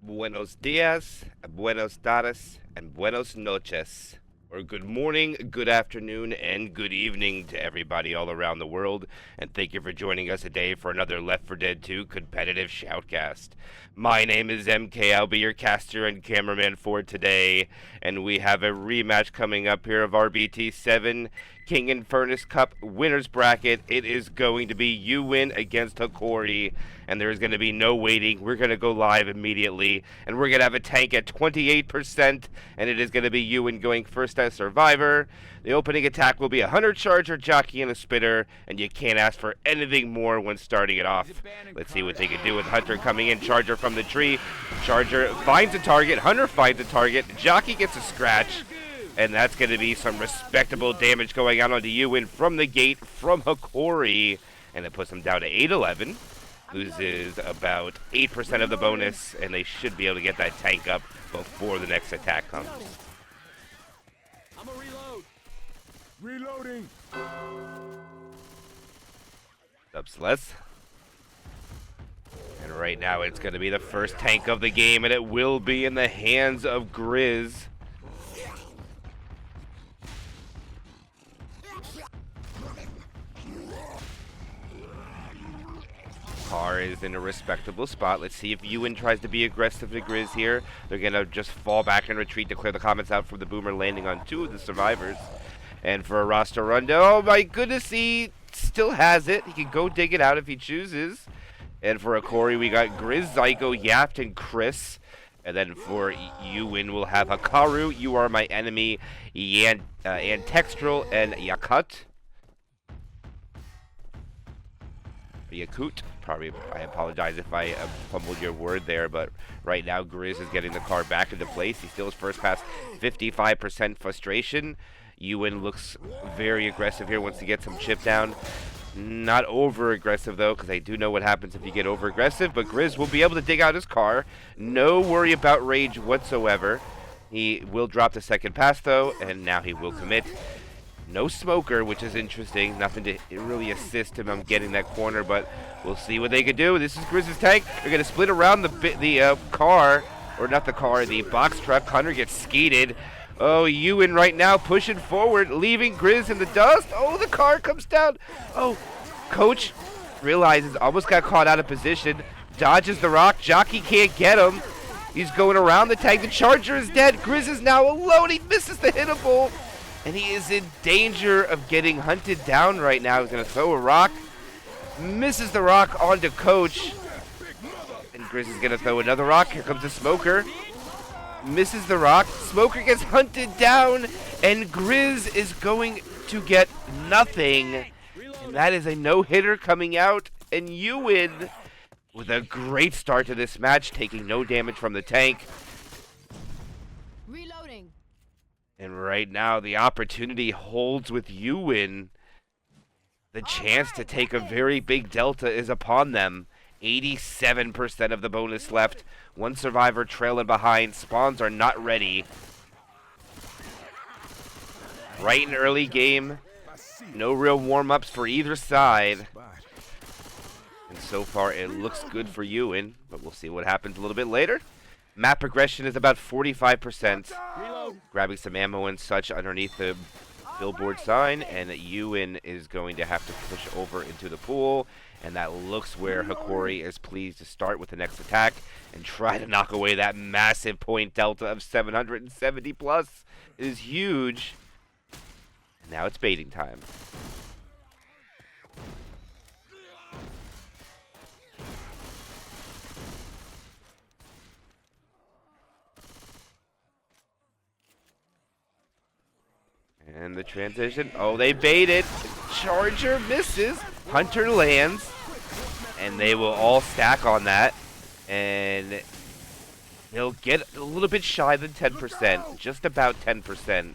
Buenos dias, buenos tardes, and buenos noches. Or good morning, good afternoon, and good evening to everybody all around the world. And thank you for joining us today for another Left 4 Dead 2 competitive shoutcast. My name is MK. I'll be your caster and cameraman for today. And we have a rematch coming up here of RBT7 King Infernus Cup winners bracket. It is going to be Uwin against Hokori, and there's going to be no waiting. We're going to go live immediately, and we're going to have a tank at 28%, and it is going to be Uwin going first as survivor. The opening attack will be a hunter, charger, jockey, and a spitter, and you can't ask for anything more when starting it off. Let's see what they can do with Hunter coming in. Charger from the tree. Charger finds a target. Hunter finds a target. Jockey gets a scratch. And that's going to be some respectable damage going on onto Uwin from the gate from Hokori. And it puts him down to 8-11. Loses about 8% of the bonus. And they should be able to get that tank up before the next attack comes. I'm a reload. Reloading. Up, Celeste. And right now it's going to be the first tank of the game. And it will be in the hands of Grizz. Car is in a respectable spot. Let's see if Uwin tries to be aggressive to Grizz here. They're going to just fall back and retreat to clear the comments out from the boomer, landing on two of the survivors. And for a roster rundown, oh my goodness, he still has it. He can go dig it out if he chooses. And for a Hokori, we got Grizz, Zygo, Yapt, and Chris. And then for Uwin, we'll have Hikaru, You Are My Enemy, Antextral, and Yakut. Yakut. Probably, I apologize if I fumbled your word there, but right now Grizz is getting the car back into place. He steals first pass, 55% frustration. Uwin looks very aggressive here, wants to get some chip down. Not over aggressive though, because I do know what happens if you get over aggressive, but Grizz will be able to dig out his car. No worry about rage whatsoever. He will drop the second pass though, and now he will commit. No smoker, which is interesting. Nothing to really assist him on getting that corner, but we'll see what they can do. This is Grizz's tank. They're going to split around the car, or not the car, the box truck. Hunter gets skeeted. Oh, Uwin right now pushing forward, leaving Grizz in the dust. Oh, the car comes down. Oh, Coach realizes almost got caught out of position. Dodges the rock. Jockey can't get him. He's going around the tank. The Charger is dead. Grizz is now alone. He misses the hittable. And he is in danger of getting hunted down right now. He's going to throw a rock. Misses the rock onto Coach. And Grizz is going to throw another rock. Here comes the Smoker. Misses the rock. Smoker gets hunted down. And Grizz is going to get nothing. And that is a no-hitter coming out. And Uwin with a great start to this match, taking no damage from the tank. Reloading. And right now, the opportunity holds with Uwin. The chance to take a very big delta is upon them. 87% of the bonus left. One survivor trailing behind. Spawns are not ready. Right in early game. No real warm-ups for either side. And so far, it looks good for Uwin. But we'll see what happens a little bit later. Map progression is about 45%. Grabbing some ammo and such underneath the billboard sign, and Uwin is going to have to push over into the pool, and that looks where Hokori is pleased to start with the next attack and try to knock away that massive point delta of 770 plus. It is huge. And now it's baiting time. And the transition. Oh, they baited. Charger misses. Hunter lands. And they will all stack on that. And they'll get a little bit shy than 10%. Just about 10%. And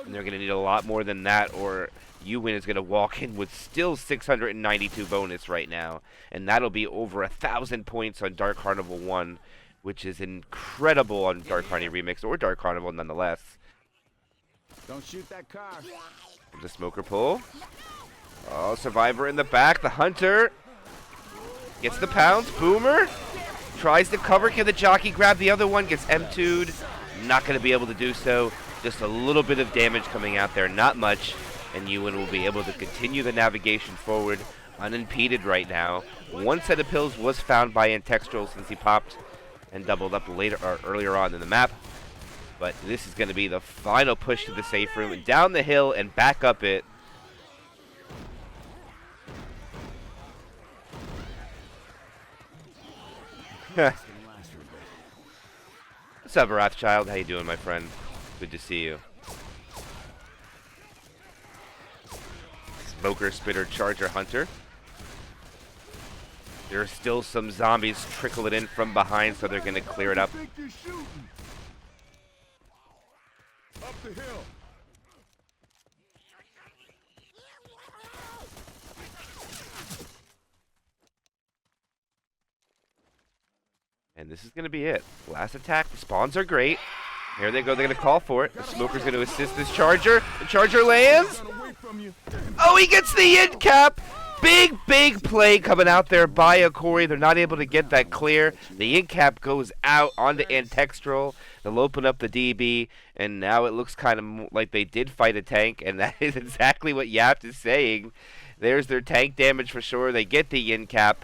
they're going to need a lot more than that, or Uwin is going to walk in with still 692 bonus right now. And that'll be over 1,000 points on Dark Carnival 1, which is incredible on Dark Carnival Remix, or Dark Carnival nonetheless. Don't shoot that car. The smoker pull. Oh, survivor in the back. The hunter gets the pounce. Boomer Tries to cover. Can the jockey grab the other one? Gets M2'd. Not going to be able to do so. Just a little bit of damage coming out there. Not much. And Uwin will be able to continue the navigation forward unimpeded right now. One set of pills was found by Antextral since he popped and doubled up later or earlier on in the map. But this is going to be the final push to the safe room. And down the hill and back up it. What's up, Rothschild? How you doing, my friend? Good to see you. Smoker, Spitter, Charger, Hunter. There are still some zombies trickling in from behind, so they're going to clear it up. Up the hill. And this is going to be it. Last attack. The spawns are great. Here they go. They're going to call for it. The Smoker's going to assist this Charger. The Charger lands. Oh, he gets the end cap. Big play coming out there by Hokori. They're not able to get that clear. The end cap goes out onto Antextral. They'll open up the DB. And now it looks kind of like they did fight a tank. And that is exactly what Yapt is saying. There's their tank damage for sure. They get the end cap.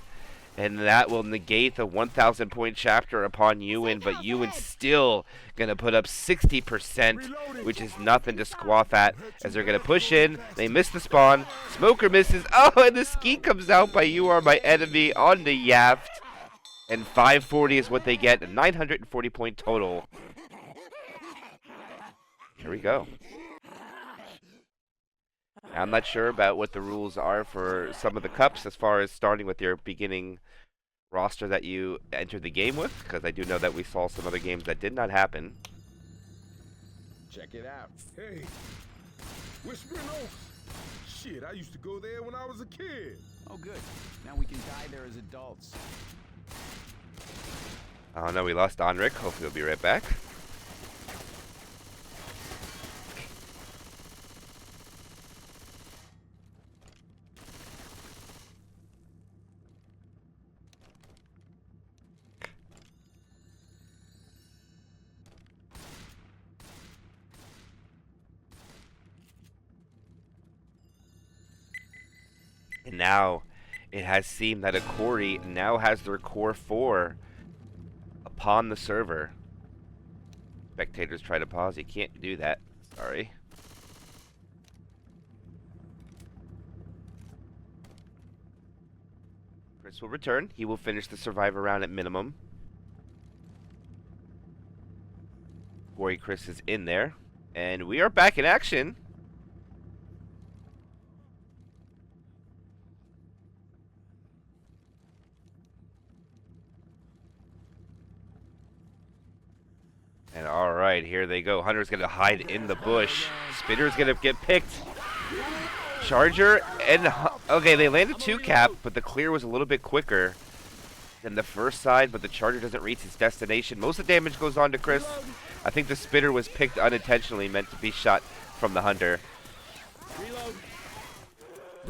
And that will negate the 1,000 point chapter upon Uwin, but Uwin's still going to put up 60%, which is nothing to squaff at, as they're going to push in. They miss the spawn. Smoker misses. Oh, and the ski comes out by You Are My Enemy on the Yaft. And 540 is what they get, a 940 point total. Here we go. I'm not sure about what the rules are for some of the cups as far as starting with your beginning roster that you entered the game with, because I do know that we saw some other games that did not happen. Check it out. Hey, Whispering Oaks. Shit, I used to go there when I was a kid. Oh, good. Now we can die there as adults. Oh no, we lost Onric. Hopefully he'll be right back. And now it has seemed that Hokori now has their core 4 upon the server. Spectators try to pause. You can't do that. Sorry. Chris will return. He will finish the Survivor round at minimum. Hokori Chris is in there. And we are back in action. And alright, here they go. Hunter's going to hide in the bush. Spitter's going to get picked. Charger and... Okay, they landed 2 cap, but the clear was a little bit quicker than the first side, but the Charger doesn't reach its destination. Most of the damage goes on to Chris. I think the Spitter was picked unintentionally, meant to be shot from the Hunter.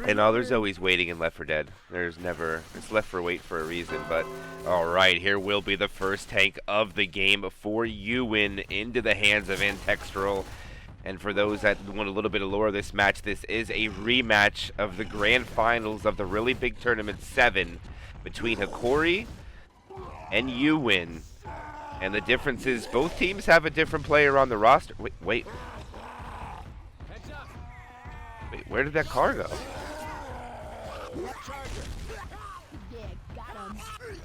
And there's always waiting in Left 4 Dead. There's never... It's Left 4 Wait for a reason, but... Alright, here will be the first tank of the game for Uwin into the hands of Antextral. And for those that want a little bit of lore of this match, this is a rematch of the grand finals of the really big tournament 7 between Hokori and Uwin. And the difference is both teams have a different player on the roster. Wait, where did that car go?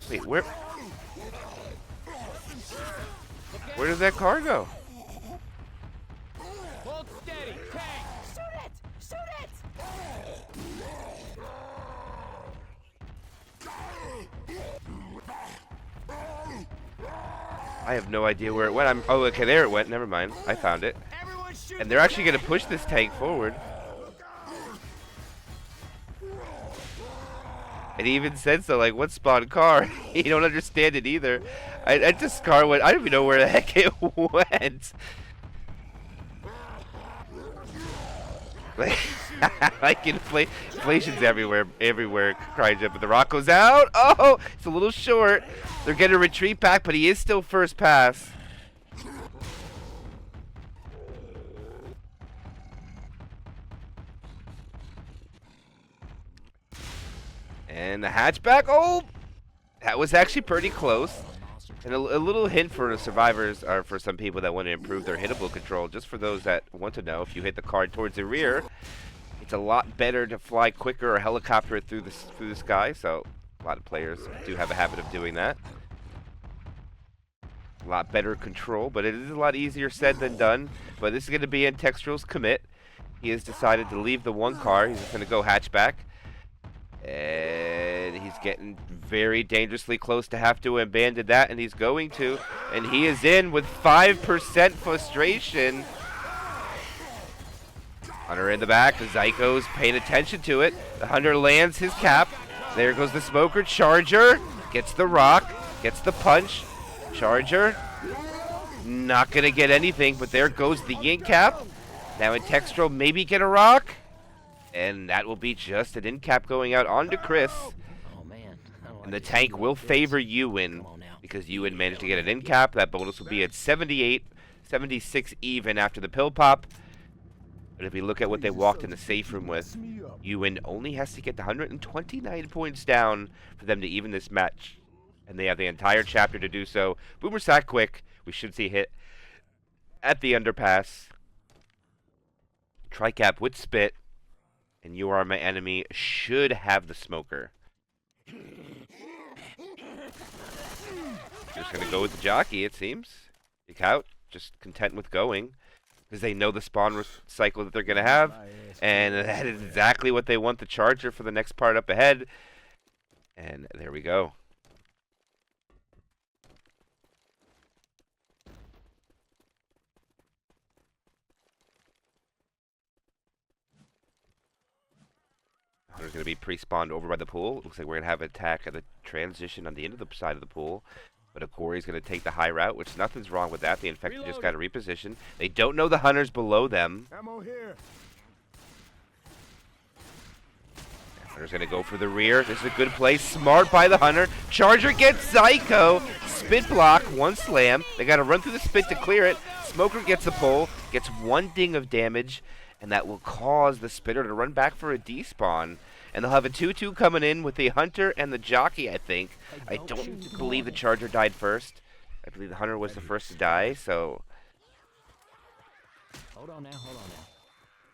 Wait, where did that car go? Hold steady, tank! Shoot it! Shoot it! I have no idea where it went. Oh, okay, there it went. Never mind. I found it. And they're actually going to push this tank forward. And he even said so, like, what spawn car? You don't understand it either. I just car went, I don't even know where the heck it went. Like, Like inflation's everywhere. Crying but the rock goes out. Oh, it's a little short. They're getting a retreat back, but he is still first pass. And the hatchback. Oh, that was actually pretty close. And a little hint for the survivors, or for some people that want to improve their hittable control, just for those that want to know, if you hit the card towards the rear, it's a lot better to fly quicker or helicopter it through the sky. So a lot of players do have a habit of doing that. A lot better control, but it is a lot easier said than done. But this is going to be in Textural's commit. He has decided to leave the one car. He's just going to go hatchback. And he's getting very dangerously close to have to abandon that, and he's going to. And he is in with 5% frustration. Hunter in the back. Zyko's paying attention to it. The Hunter lands his cap. There goes the Smoker. Charger gets the rock, gets the punch. Charger not going to get anything, but there goes the Yin cap. Now in Textro, maybe get a rock. And that will be just an in cap going out onto Chris. Oh man. And the tank will favor Uwin because Uwin managed to get an in cap. That bonus will be at 78, 76 even after the pill pop. But if you look at what they walked in the safe room with, Uwin only has to get the 129 points down for them to even this match. And they have the entire chapter to do so. Boomer sack quick. We should see hit at the underpass. Tricap with spit. And You Are My Enemy should have the smoker. Just going to go with the jockey, it seems. Kick out. Just content with going. Because they know the spawn cycle that they're going to have. And that is exactly what they want the Charger for the next part up ahead. And there we go. Hunter's going to be pre-spawned over by the pool. Looks like we're going to have an attack at the transition on the end of the side of the pool. But Hokori's going to take the high route, which nothing's wrong with that. The Infected just got to reposition. They don't know the Hunter's below them. Ammo here. Hunter's going to go for the rear. This is a good play. Smart by the Hunter. Charger gets Zyko. Spit block. One slam. They got to run through the spit to clear it. Smoker gets the pull. Gets one ding of damage. And that will cause the Spitter to run back for a despawn. And they'll have a 2-2 coming in with the Hunter and the Jockey, I think. I don't believe the Charger died first. I believe the Hunter was the first to die, so... Hold on now.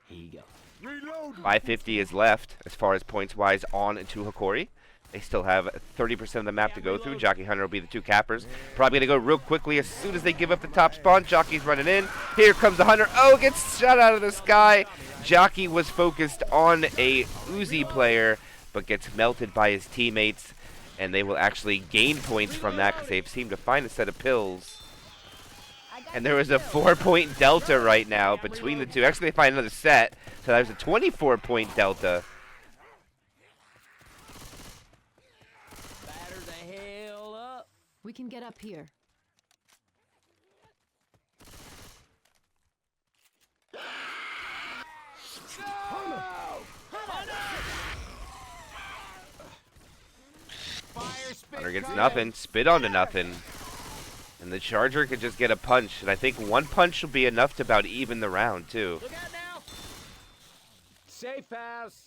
Here you go. Reload. 550 is left, as far as points-wise, on to Hokori. They still have 30% of the map to go through. Jockey Hunter will be the two cappers. Probably going to go real quickly as soon as they give up the top spawn. Jockey's running in. Here comes the Hunter. Oh, gets shot out of the sky. Jockey was focused on a Uzi player, but gets melted by his teammates. And they will actually gain points from that because they've seemed to find a set of pills. And there was a 4-point delta right now between the two. Actually, they find another set. So there's a 24-point delta. Batter the hell up. We can get up here. Hunter gets nothing. Spit onto nothing. And the Charger could just get a punch. And I think one punch will be enough to about even the round, too. Look out now! Safe house.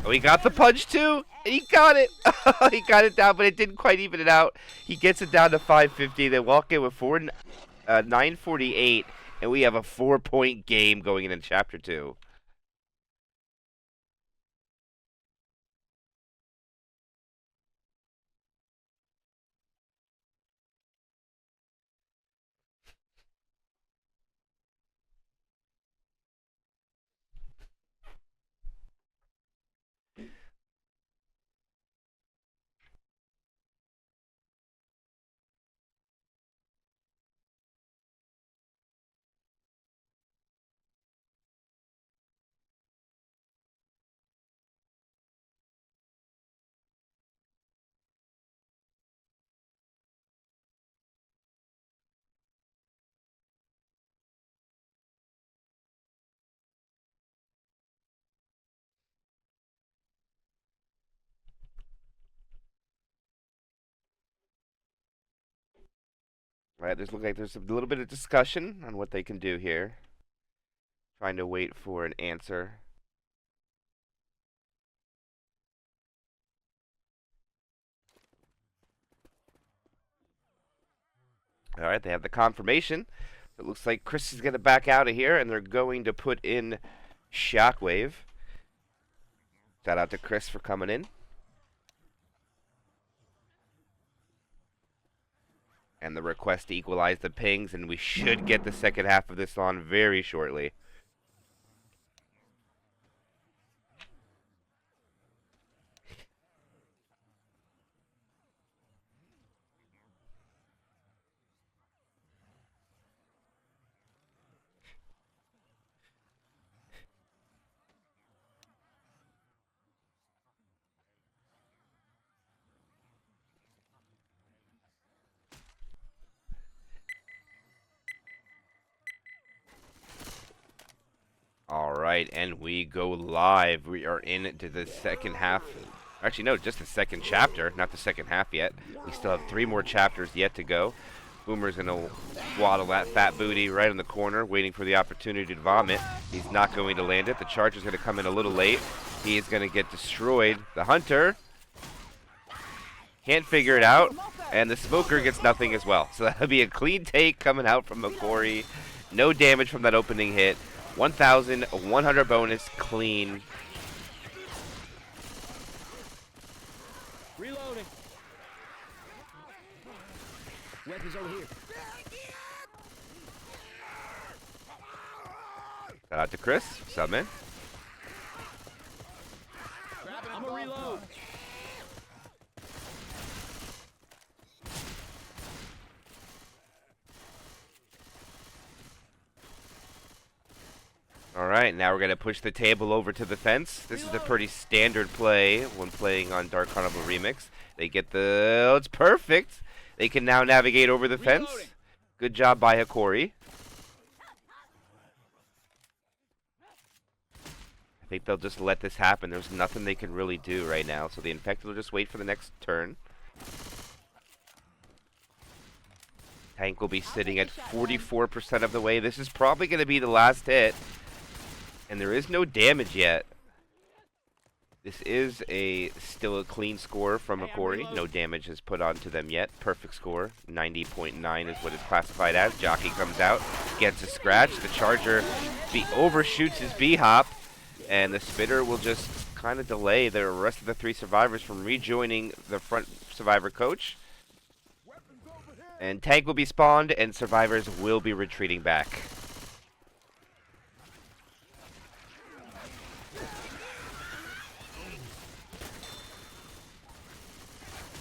Oh, he got the punch, too. He got it. He got it down, but it didn't quite even it out. He gets it down to 550. They walk in with 948. And we have a 4-point game going in Chapter 2. All right, looks like there's a little bit of discussion on what they can do here. Trying to wait for an answer. All right, they have the confirmation. It looks like Chris is going to back out of here, and they're going to put in Shockwave. Shout out to Chris for coming in. And the request to equalize the pings, and we should get the second half of this on very shortly. All right, and we go live. We are into the second half. Actually, no, just the second chapter, not the second half yet. We still have 3 more chapters yet to go. Boomer's going to waddle that fat booty right in the corner, waiting for the opportunity to vomit. He's not going to land it. The Charger's going to come in a little late. He is going to get destroyed. The Hunter can't figure it out, and the Smoker gets nothing as well. So that'll be a clean take coming out from Hokori. No damage from that opening hit. 1,100 bonus, clean. Reloading. Weapons over here. Shout out to Chris, sub in. I'm a reload. Alright, now we're going to push the table over to the fence. This is a pretty standard play when playing on Dark Carnival Remix. They get the... Oh, it's perfect! They can now navigate over the fence. Good job by Hokori. I think they'll just let this happen. There's nothing they can really do right now. So the Infected will just wait for the next turn. Tank will be sitting at 44% of the way. This is probably going to be the last hit. And there is no damage yet. This is still a clean score from Hokori. No damage is put onto them yet. Perfect score. 90.9 is what it's classified as. Jockey comes out, gets a scratch. The Charger overshoots his B-hop. And the Spitter will just kind of delay the rest of the 3 survivors from rejoining the front survivor coach. And Tank will be spawned, and survivors will be retreating back.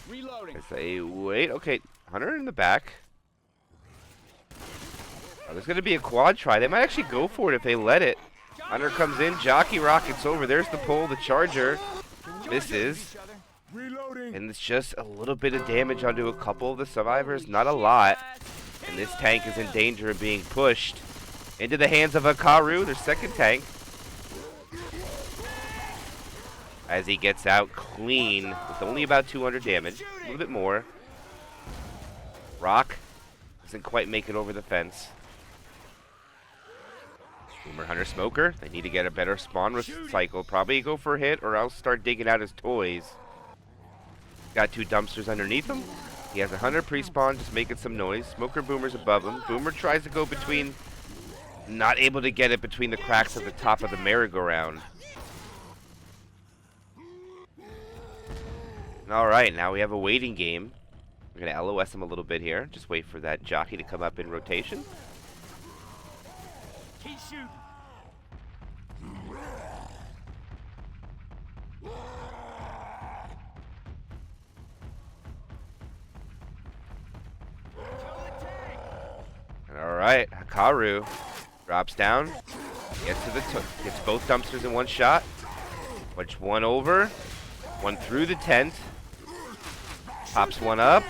Reloading. I say, wait, okay, Hunter in the back. Oh, there's going to be a quad try. They might actually go for it if they let it. Hunter comes in, Jockey rockets over. There's the pull, the Charger misses. And it's just a little bit of damage onto a couple of the survivors, not a lot. And this tank is in danger of being pushed into the hands of Hokori, their second tank. As he gets out clean with only about 200 damage, a little bit more. Rock doesn't quite make it over the fence. Boomer, Hunter, Smoker, they need to get a better spawn cycle. Probably go for a hit or else start digging out his toys. Got 2 dumpsters underneath him. He has a Hunter pre-spawn, just making some noise. Smoker, Boomer's above him. Boomer tries to go between, not able to get it between the cracks of the top of the merry-go-round. Alright, now we have a waiting game. We're going to LOS him a little bit here. Just wait for that Jockey to come up in rotation. Keep shooting. Alright, Hokori drops down. Gets both dumpsters in one shot. Which one over. One through the tent. Pops one up.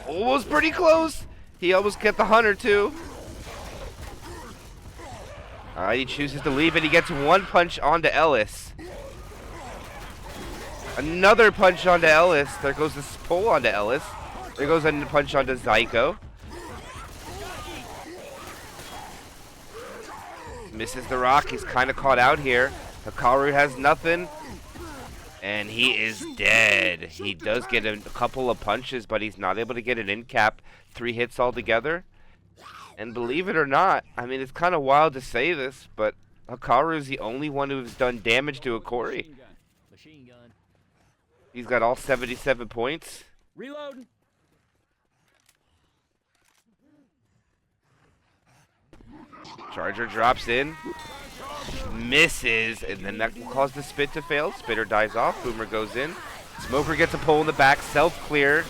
Almost pretty close. He almost kept the Hunter too. Alright, he chooses to leave it. He gets one punch onto Ellis. Another punch onto Ellis. There goes this pull onto Ellis. There goes a punch onto Zyko. Misses the rock. He's kind of caught out here. Hokori has nothing. And he is dead. He does get a couple of punches, but he's not able to get an in cap. 3 hits altogether. And believe it or not, I mean, it's kind of wild to say this, but Hokori is the only one who's done damage to Hokori. Machine gun. He's got all 77 points. Reloading. Charger drops in, misses, and then that will cause the spit to fail. Spitter dies off, Boomer goes in. Smoker gets a pull in the back, self-clear.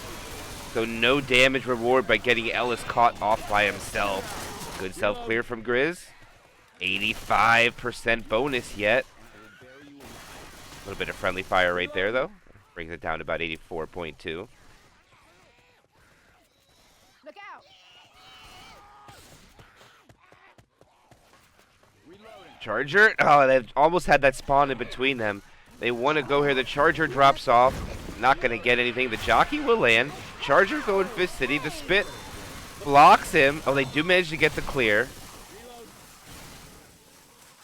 So no damage reward by getting Ellis caught off by himself. Good self-clear from Grizz. 85% bonus yet. A little bit of friendly fire right there, though. Brings it down to about 84.2. Look out! Charger. Oh, they've almost had that spawn in between them. They want to go here. The Charger drops off. Not going to get anything. The Jockey will land. Charger going Fist City. The Spit blocks him. Oh, they do manage to get the clear.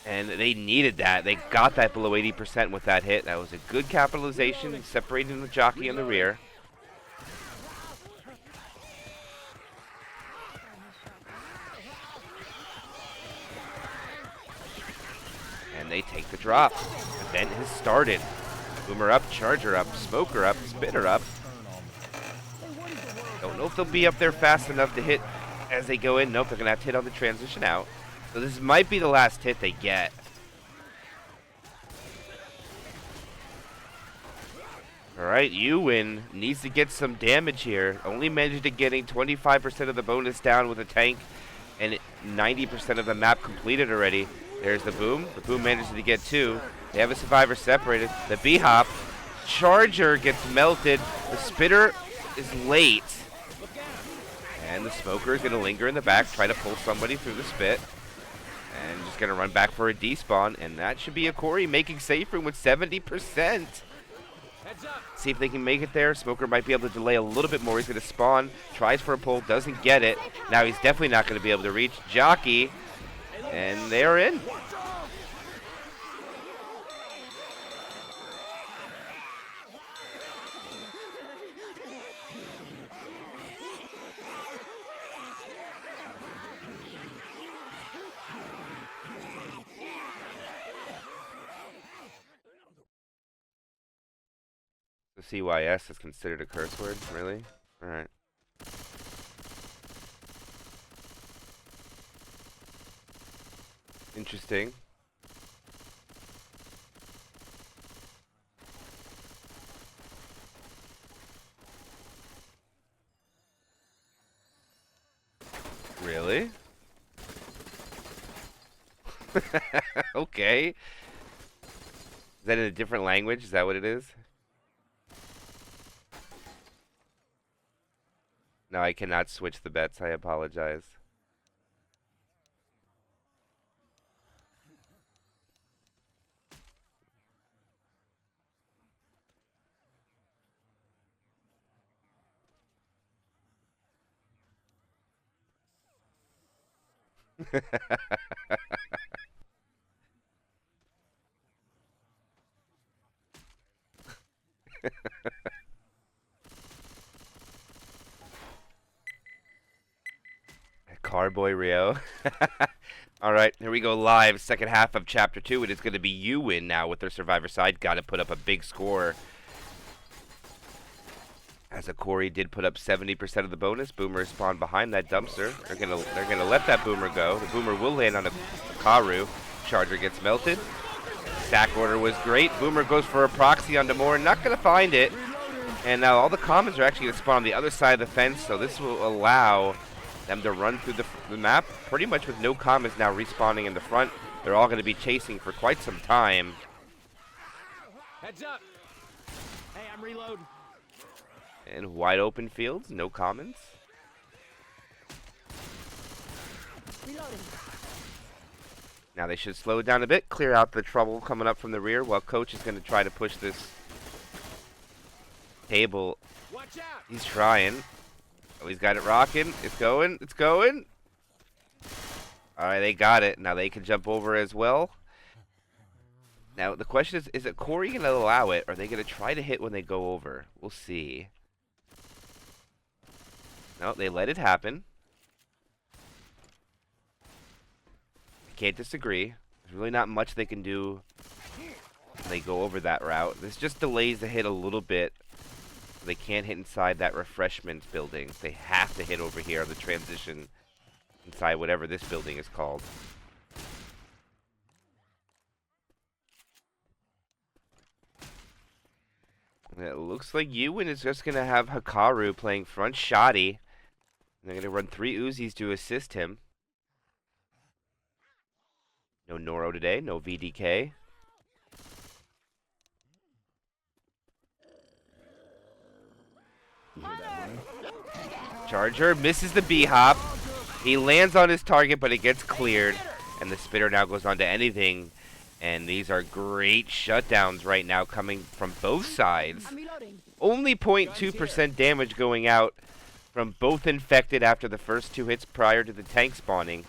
And they needed that. They got that below 80% with that hit. That was a good capitalization, separating the Jockey in the rear. And they take the drop. Event has started. Boomer up, Charger up, Smoker up, Spitter up. Don't know if they'll be up there fast enough to hit as they go in. Nope, they're going to have to hit on the transition out. So this might be the last hit they get. Alright, Uwin needs to get some damage here. Only managed to getting 25% of the bonus down with a tank and 90% of the map completed already. There's the Boom. The Boom manages to get 2. They have a survivor separated. The B-Hop. Charger gets melted. The Spitter is late. And the Smoker is going to linger in the back, try to pull somebody through the Spit. And just going to run back for a despawn. And that should be Hokori making safe room with 70%. See if they can make it there. Smoker might be able to delay a little bit more. He's going to spawn. Tries for a pull. Doesn't get it. Now he's definitely not going to be able to reach Jockey. And they are in. The CYS is considered a curse word? Really? Alright. Interesting. Really? Okay. Is that in a different language? Is that what it is? No, I cannot switch the bets. I apologize. Carboy Rio. Alright, here we go live. Second half of Chapter 2. It is going to be Uwin now with their Survivor side. Got to put up a big score. As Hokori did put up 70% of the bonus. Boomer spawned behind that dumpster. They're gonna let that Boomer go. The Boomer will land on a Karu. Charger gets melted. Stack order was great. Boomer goes for a proxy onto Moore. Not gonna find it. And now all the commons are actually gonna spawn on the other side of the fence. So this will allow them to run through the map pretty much with no commons now respawning in the front. They're all gonna be chasing for quite some time. Heads up. Hey, I'm reloading. And wide open fields, no commons. Reloading. Now they should slow down a bit, clear out the trouble coming up from the rear, while Coach is going to try to push this table. Watch out. He's trying. Oh, he's got it rocking. It's going. It's going. All right, they got it. Now they can jump over as well. Now, the question is it Corey going to allow it, or are they going to try to hit when they go over? We'll see. No, they let it happen. I can't disagree. There's really not much they can do when they go over that route. This just delays the hit a little bit. They can't hit inside that refreshments building. They have to hit over here on the transition inside whatever this building is called. It looks like Uwin is just going to have Hokori playing front shoddy. They're going to run 3 Uzis to assist him. No Noro today, no VDK. Charger misses the B-hop. He lands on his target, but it gets cleared. And the spitter now goes on to anything. And these are great shutdowns right now coming from both sides. I'm reloading. Only 0.2% damage going out from both infected after the first 2 hits prior to the tank spawning.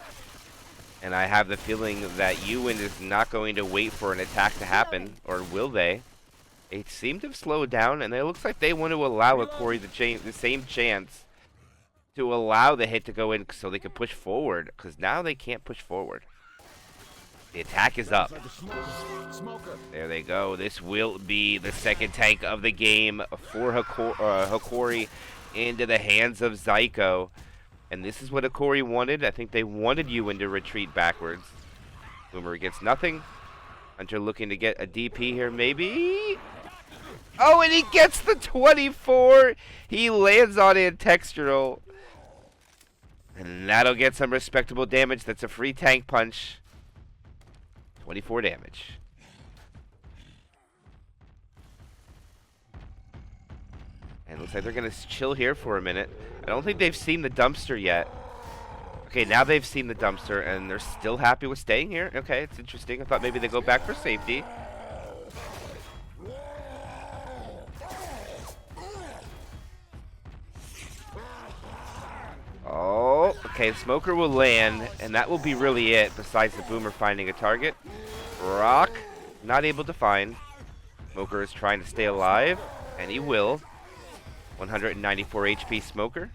And I have the feeling that Uwin is not going to wait for an attack to happen. Or will they? They seem to have slowed down, and it looks like they want to allow Hokori the same chance to allow the hit to go in so they can push forward. Because now they can't push forward. The attack is up. There they go. This will be the second tank of the game for Hokori into the hands of Zyko. And this is what Hokori wanted. I think they wanted Uwin to retreat backwards. Boomer gets nothing. Hunter looking to get a DP here, maybe. Oh, and he gets the 24. He lands on it textural. And that'll get some respectable damage. That's a free tank punch. 24 damage. And it looks like they're going to chill here for a minute. I don't think they've seen the dumpster yet. Okay, now they've seen the dumpster, and they're still happy with staying here. Okay, it's interesting. I thought maybe they go back for safety. Oh, okay, Smoker will land, and that will be really it, besides the Boomer finding a target. Rock, not able to find. Smoker is trying to stay alive, and he will. 194 HP Smoker.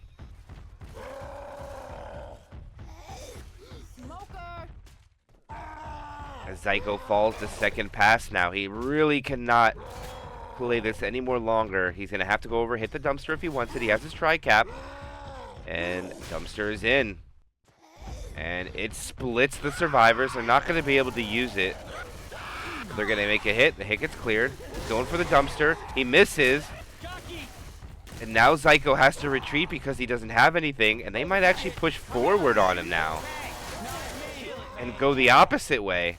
Smoker. As Zyko falls the second pass now, he really cannot play this any more longer. He's going to have to go over, hit the dumpster if he wants it. He has his tri-cap. And dumpster is in. And it splits the survivors. They're not going to be able to use it. They're going to make a hit. The hit gets cleared. He's going for the dumpster. He misses. And now Zyko has to retreat because he doesn't have anything. And they might actually push forward on him now. And go the opposite way.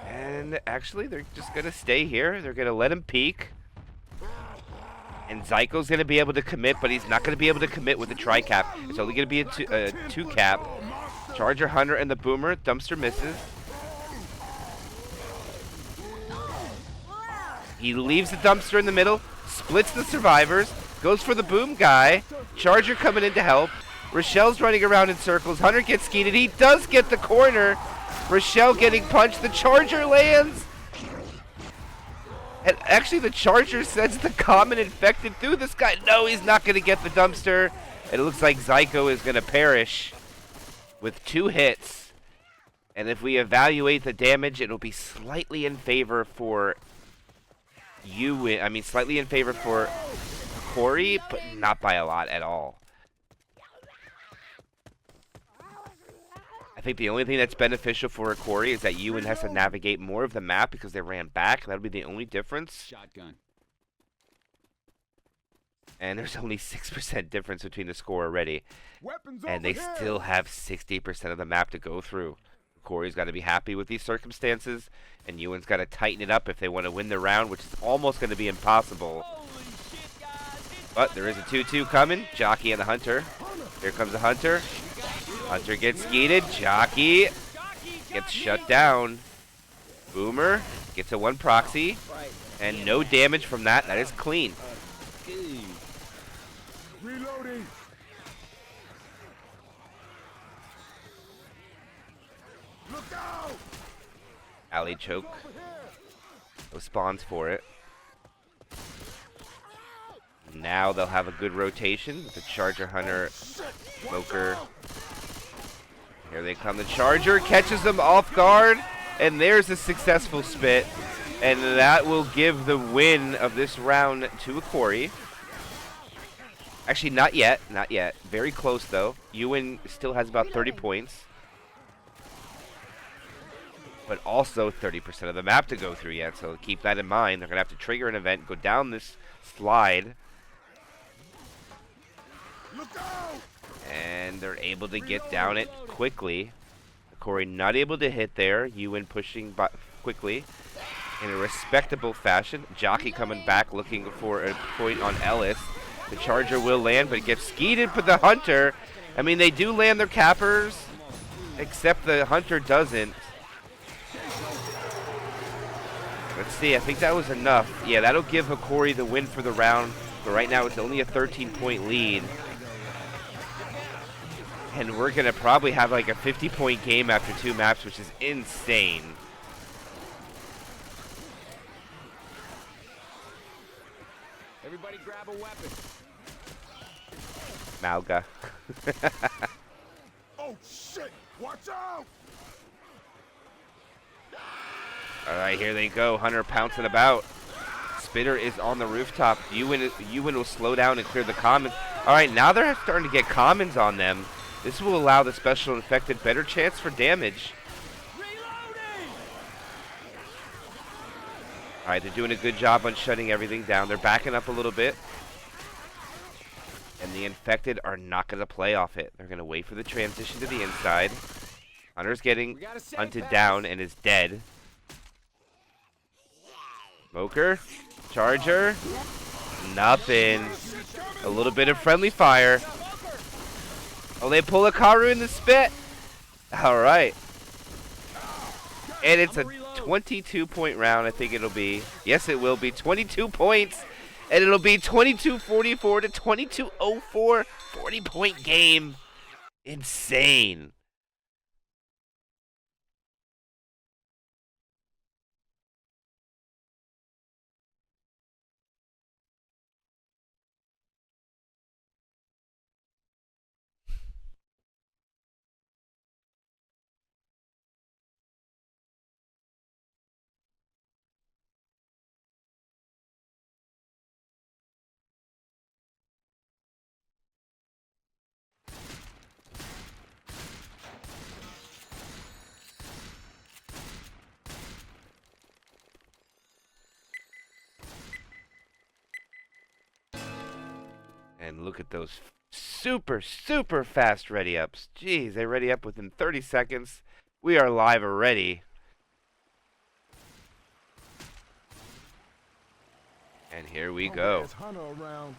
And actually, they're just going to stay here. They're going to let him peek. And Zyko's going to be able to commit, but he's not going to be able to commit with the tri-cap. It's only going to be a two-cap. Charger, Hunter, and the Boomer. Dumpster misses. He leaves the dumpster in the middle, splits the survivors, goes for the boom guy. Charger coming in to help. Rochelle's running around in circles. Hunter gets skeeted. He does get the corner. Rochelle getting punched. The Charger lands. And actually, the Charger sends the common infected through this guy. No, he's not going to get the dumpster. And it looks like Zyko is going to perish with 2 hits. And if we evaluate the damage, it'll be slightly in favor for Uwin. I mean, slightly in favor for Hokori, but not by a lot at all. I think the only thing that's beneficial for Hokori is that Uwin has to navigate more of the map because they ran back. That'll be the only difference. Shotgun. And there's only 6% difference between the score already. Weapons And they over here. still have 60% of the map to go through. Hokori's got to be happy with these circumstances. And Uwin's got to tighten it up if they want to win the round, which is almost going to be impossible. But there is a 2-2 coming. Jockey and the Hunter. Here comes the Hunter. Hunter gets skeeted. Jockey gets shut down. Boomer gets a 1 proxy. And no damage from that. That is clean. Good. Reloading. Look out! Alley choke. Over here. No spawns for it. Now they'll have a good rotation with the Charger Hunter, Smoker. Here they come. The Charger catches them off guard, and there's a successful spit. And that will give the win of this round to Hokori. Actually, not yet. Not yet. Very close, though. Uwin still has about 30 points. But also 30% of the map to go through yet, so keep that in mind. They're going to have to trigger an event, go down this slide. Look out! And they're able to get down it quickly. Hokori not able to hit there. Uwin pushing quickly in a respectable fashion. Jockey coming back looking for a point on Ellis. The Charger will land, but it gets skeeted for the Hunter. I mean, they do land their cappers, except the Hunter doesn't. Let's see, I think that was enough. Yeah, that'll give Hokori the win for the round. But right now it's only a 13-point lead. And we're going to probably have like a 50-point game after 2 maps, which is insane. Everybody grab a weapon. Malga. Oh shit! Watch out! Alright, here they go. Hunter pouncing about. Spitter is on the rooftop. Uwin will slow down and clear the commons. Alright, now they're starting to get commons on them. This will allow the special infected better chance for damage. Alright, they're doing a good job on shutting everything down. They're backing up a little bit. And the infected are not going to play off it. They're going to wait for the transition to the inside. Hunter's getting hunted down and is dead. Smoker, Charger, nothing. A little bit of friendly fire. Oh, they pull a Karu in the spit. All right. And it's a 22-point round, I think it'll be. Yes, it will be. 22 points. And it'll be 22-44 to 22-04. 40-point game. Insane. And look at those super, super fast ready ups. Jeez, they ready up within 30 seconds. We are live already. And here we go. Hunter around.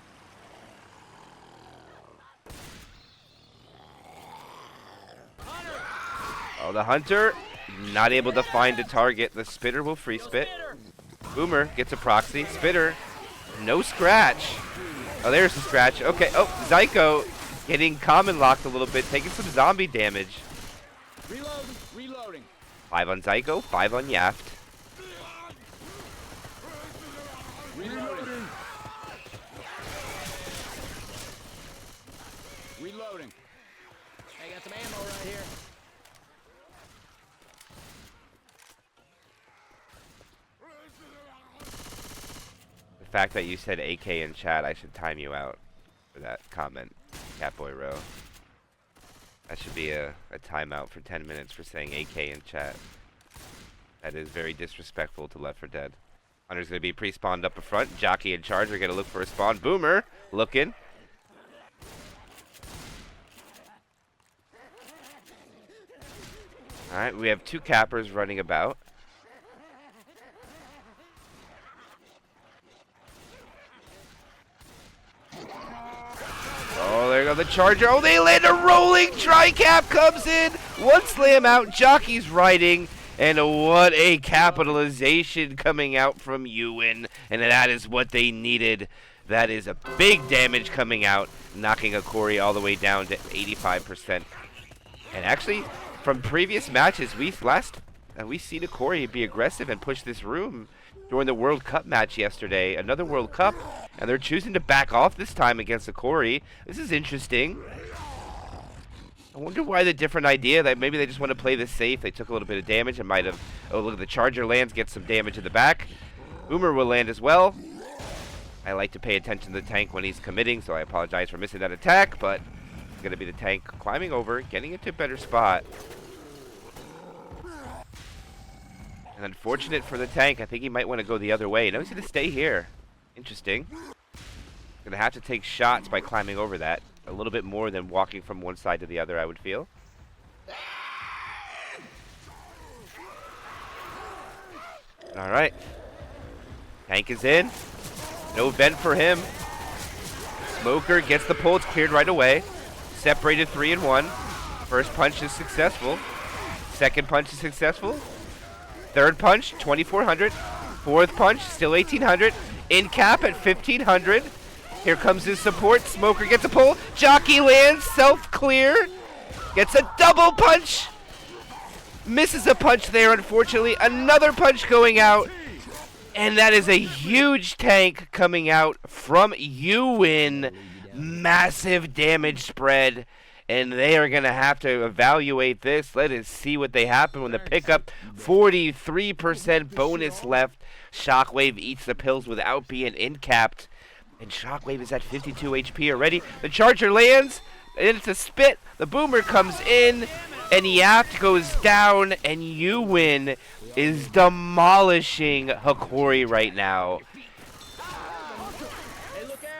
Oh, the Hunter not able to find a target. The Spitter will free spit. Boomer gets a proxy. Spitter, no scratch. Oh, there's the scratch. Okay. Oh, Zyko getting common locked a little bit, taking some zombie damage. Reloading. 5 on Zyko, 5 on Yaft. Reloading. I got some ammo right here. The fact that you said AK in chat, I should time you out for that comment, Catboy Row. That should be a timeout for 10 minutes for saying AK in chat. That is very disrespectful to Left 4 Dead. Hunter's going to be pre-spawned up in front. Jockey and Charger going to look for a spawn. Boomer looking. Alright, we have 2 cappers running about. Oh, there you go, the Charger. Oh, they land a rolling tri-cap, comes in. 1 slam out, Jockey's riding. And what a capitalization coming out from Uwin. And that is what they needed. That is a big damage coming out, knocking Hokori all the way down to 85%. And actually, from previous matches, we've seen Hokori be aggressive and push this room during the World Cup match yesterday. Another World Cup, and they're choosing to back off this time against Hokori. This is interesting. I wonder why the different idea, that maybe they just want to play this safe. They took a little bit of damage and might have... Oh, look, the Charger lands, gets some damage in the back. Boomer will land as well. I like to pay attention to the tank when he's committing, so I apologize for missing that attack, but it's going to be the tank climbing over, getting into a better spot. And unfortunate for the tank, I think he might want to go the other way. No, he's going to stay here. Interesting. Going to have to take shots by climbing over that. A little bit more than walking from one side to the other, I would feel. All right. Tank is in. No vent for him. Smoker gets the pull. It's cleared right away. Separated 3 and 1. First punch is successful. Second punch is successful. Third punch, 2,400. Fourth punch, still 1,800. In cap at 1,500. Here comes his support. Smoker gets a pull. Jockey lands. Self-clear. Gets a double punch. Misses a punch there, unfortunately. Another punch going out. And that is a huge tank coming out from Uwin. Massive damage spread. And they are going to have to evaluate this. Let us see what they happen when the pickup. 43% bonus left. Shockwave eats the pills without being in-capped. And Shockwave is at 52 HP already. The Charger lands. And it's a spit. The Boomer comes in. And Yaft goes down. And Uwin is demolishing Hokori right now.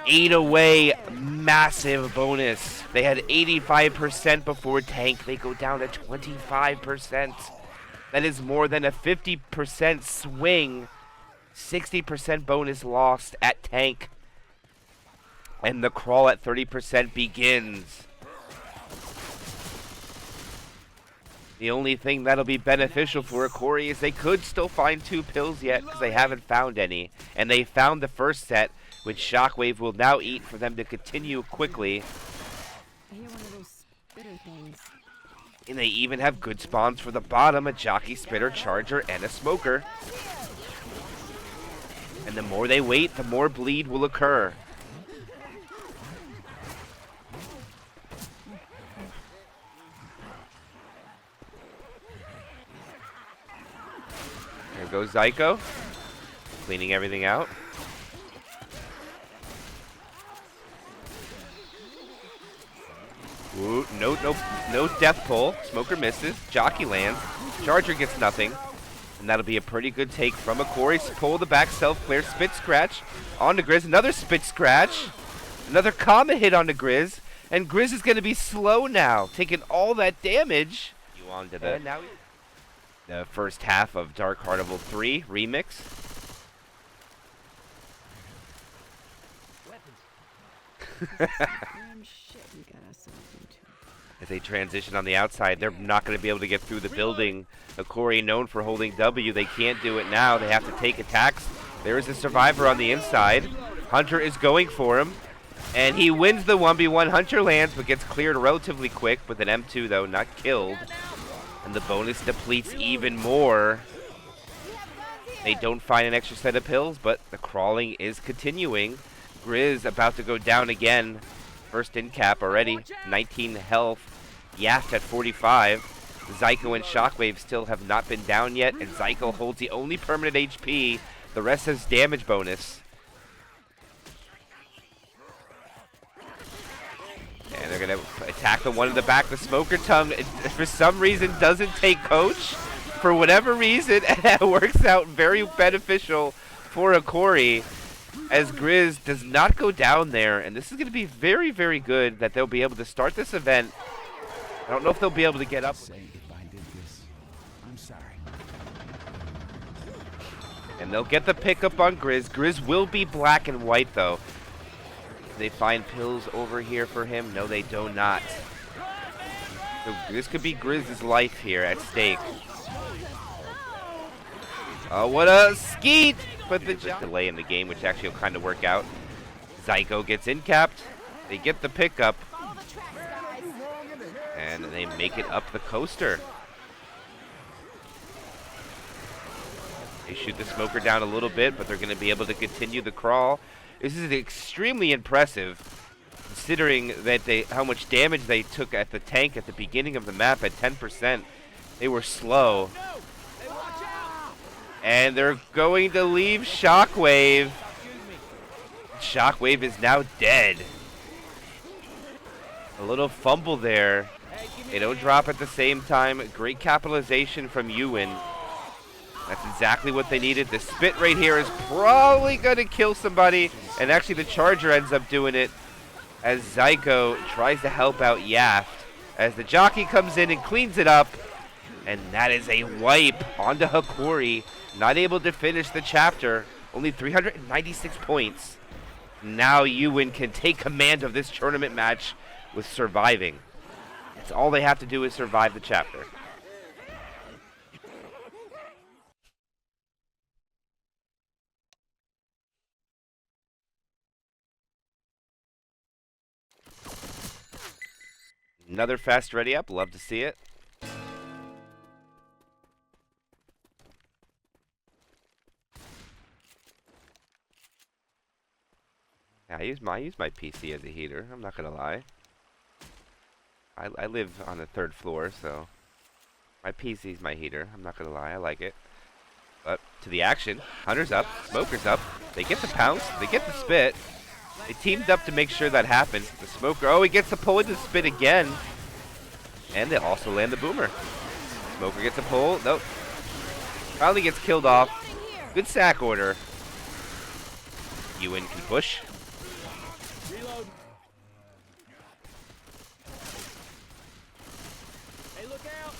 8 away, massive bonus. They had 85% before tank. They go down to 25%. That is more than a 50% swing. 60% bonus lost at tank. And the crawl at 30% begins. The only thing that'll be beneficial for Hokori is they could still find 2 pills yet because they haven't found any. And they found the first set, which Shockwave will now eat for them to continue quickly. I hear one of those spitter things. And they even have good spawns for the bottom, a Jockey, Spitter, Charger, and a Smoker. And the more they wait, the more bleed will occur. There goes Zyko, cleaning everything out. Ooh, no death pull. Smoker misses. Jockey lands. Charger gets nothing. And that'll be a pretty good take from Hokori. Pull the back, self-clear, spit scratch. On to Grizz. Another spit scratch. Another comma hit on to Grizz. And Grizz is going to be slow now, taking all that damage. You on to the first half of Dark Carnival 3 Remix. Damn shit we got ourselves into. As they transition on the outside, they're not going to be able to get through the building. Hokori known for holding W. They can't do it now. They have to take attacks. There is a survivor on the inside. Hunter is going for him. And he wins the 1v1. Hunter lands, but gets cleared relatively quick with an M2, though, not killed. And the bonus depletes even more. They don't find an extra set of pills, but the crawling is continuing. Grizz about to go down again. First in cap already. 19 health. Yaft at 45. Zyko and Shockwave still have not been down yet, and Zyko holds the only permanent HP. The rest has damage bonus. And they're going to attack the one in the back. The Smoker Tongue, for some reason, doesn't take coach. For whatever reason, and that works out very beneficial for Hokori, as Grizz does not go down there. And this is going to be very, very good that they'll be able to start this event. I don't know if they'll be able to get up. Say if I did this, I'm sorry. And they'll get the pickup on Grizz. Grizz will be black and white, though. They find pills over here for him. No, they do not. So this could be Grizz's life here at stake. Oh, what a skeet! But the delay in the game, which actually will kind of work out. Zyko gets in-capped. They get the pickup. And they make it up the coaster. They shoot the smoker down a little bit, but they're going to be able to continue the crawl. This is extremely impressive, considering that how much damage they took at the tank at the beginning of the map at 10%. They were slow. And they're going to leave Shockwave. Shockwave is now dead. A little fumble there. They don't drop at the same time. Great capitalization from Uwin. That's exactly what they needed. The spit right here is probably going to kill somebody. And actually the charger ends up doing it as Zyko tries to help out Yaft. As the jockey comes in and cleans it up. And that is a wipe onto Hokori. Not able to finish the chapter. Only 396 points. Now Uwin can take command of this tournament match with surviving. That's all they have to do is survive the chapter. Another fast ready up. Love to see it. Yeah, I use my PC as a heater. I'm not gonna lie. I live on the 3rd floor, so my PC's my heater. I'm not gonna lie. I like it. But to the action. Hunter's up. Smoker's up. They get the pounce. They get the spit. They teamed up to make sure that happened. The smoker. Oh, he gets the pull into the spit again. And they also land the boomer. Smoker gets a pull. Nope. Finally gets killed off. Good sack order. Uwin can push. Reload. Hey, look out.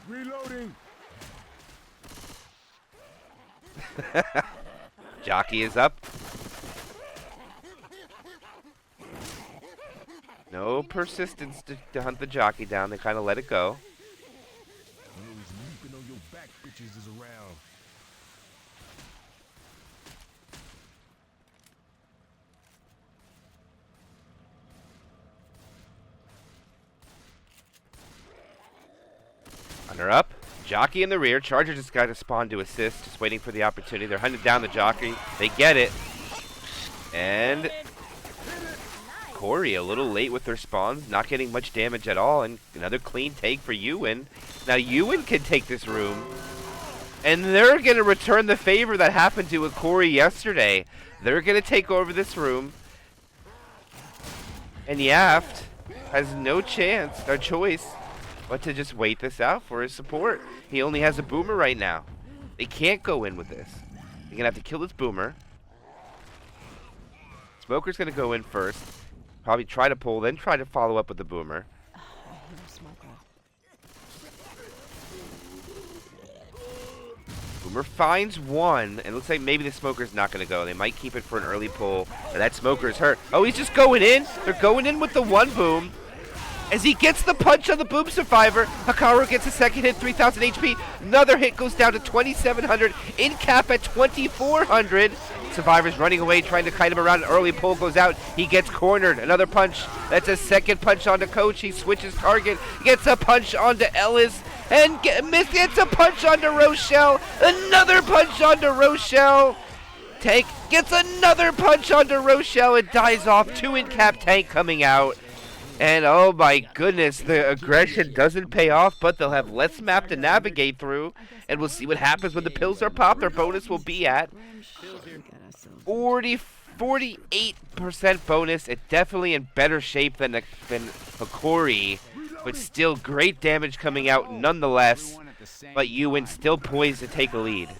Reloading. Jockey is up. No persistence to hunt the jockey down. They kind of let it go. Leaping on your back, bitches is around. Hunter up. Jockey in the rear. Charger just got to spawn to assist. Just waiting for the opportunity. They're hunting down the jockey. They get it. And Corey a little late with their spawns. Not getting much damage at all. And another clean take for Uwin. Now Uwin can take this room. And they're going to return the favor that happened to Hokori yesterday. They're going to take over this room. And Yaft has no chance, or choice, but to just wait this out for his support. He only has a boomer right now. They can't go in with this. They're going to have to kill this boomer. Smoker's going to go in first. Probably try to pull, then try to follow up with the boomer. Boomer finds one, and looks like maybe the smoker's not going to go. They might keep it for an early pull. Or that smoker's hurt. Oh, he's just going in. They're going in with the one boom. As he gets the punch on the boom survivor, Hokori gets a second hit, 3,000 HP. Another hit goes down to 2,700. In cap at 2,400. Survivor's running away, trying to kite him around. An early pull goes out. He gets cornered. Another punch. That's a second punch onto Coach. He switches target. Gets a punch onto Ellis. And gets a punch onto Rochelle. Another punch onto Rochelle. Tank gets another punch onto Rochelle. It dies off. 2 in cap tank coming out. And oh my goodness, the aggression doesn't pay off, but they'll have less map to navigate through. And we'll see what happens when the pills are popped. Their bonus will be at 48% bonus. It's definitely in better shape than Hokori, but still great damage coming out nonetheless. But Uwin still poised to take a lead.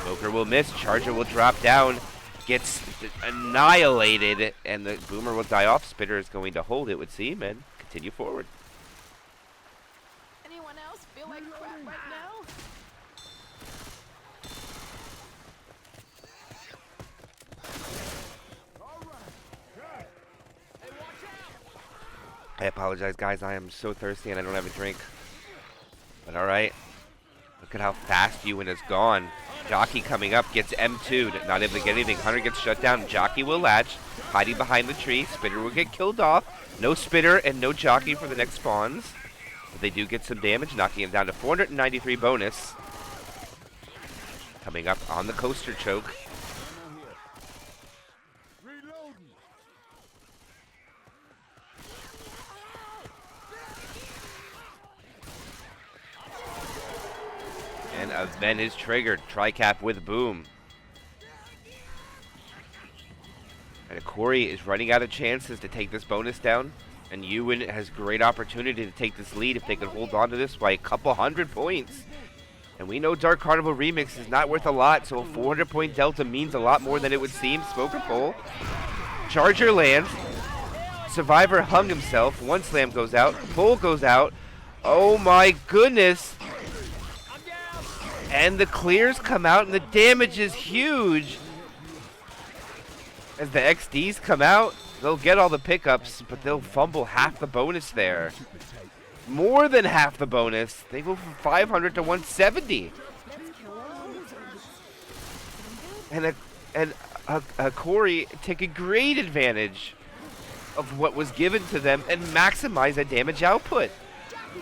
Smoker will miss. Charger will drop down. Gets annihilated, and the boomer will die off. Spitter is going to hold, it would seem, and continue forward. Anyone else feel like crap right now? I apologize, guys. I am so thirsty, and I don't have a drink. But all right. Look at how fast Uwin has gone. Jockey coming up, gets M2'd, not able to get anything. Hunter gets shut down. Jockey will latch, hiding behind the tree. Spitter will get killed off. No Spitter and no Jockey for the next spawns. But they do get some damage, knocking him down to 493 bonus. Coming up on the coaster choke. And event is triggered. Tricap with boom. And Hokori is running out of chances to take this bonus down. And Uwin has great opportunity to take this lead if they can hold on to this by a couple hundred points. And we know Dark Carnival Remix is not worth a lot, so a 400-point delta means a lot more than it would seem. Smoker Pole. Charger lands. Survivor hung himself. One slam goes out. Pole goes out. Oh my goodness. And the clears come out, and the damage is huge. As the XDs come out, they'll get all the pickups, but they'll fumble half the bonus there. More than half the bonus. They go from 500 to 170. And Hokori take a great advantage of what was given to them and maximize that damage output.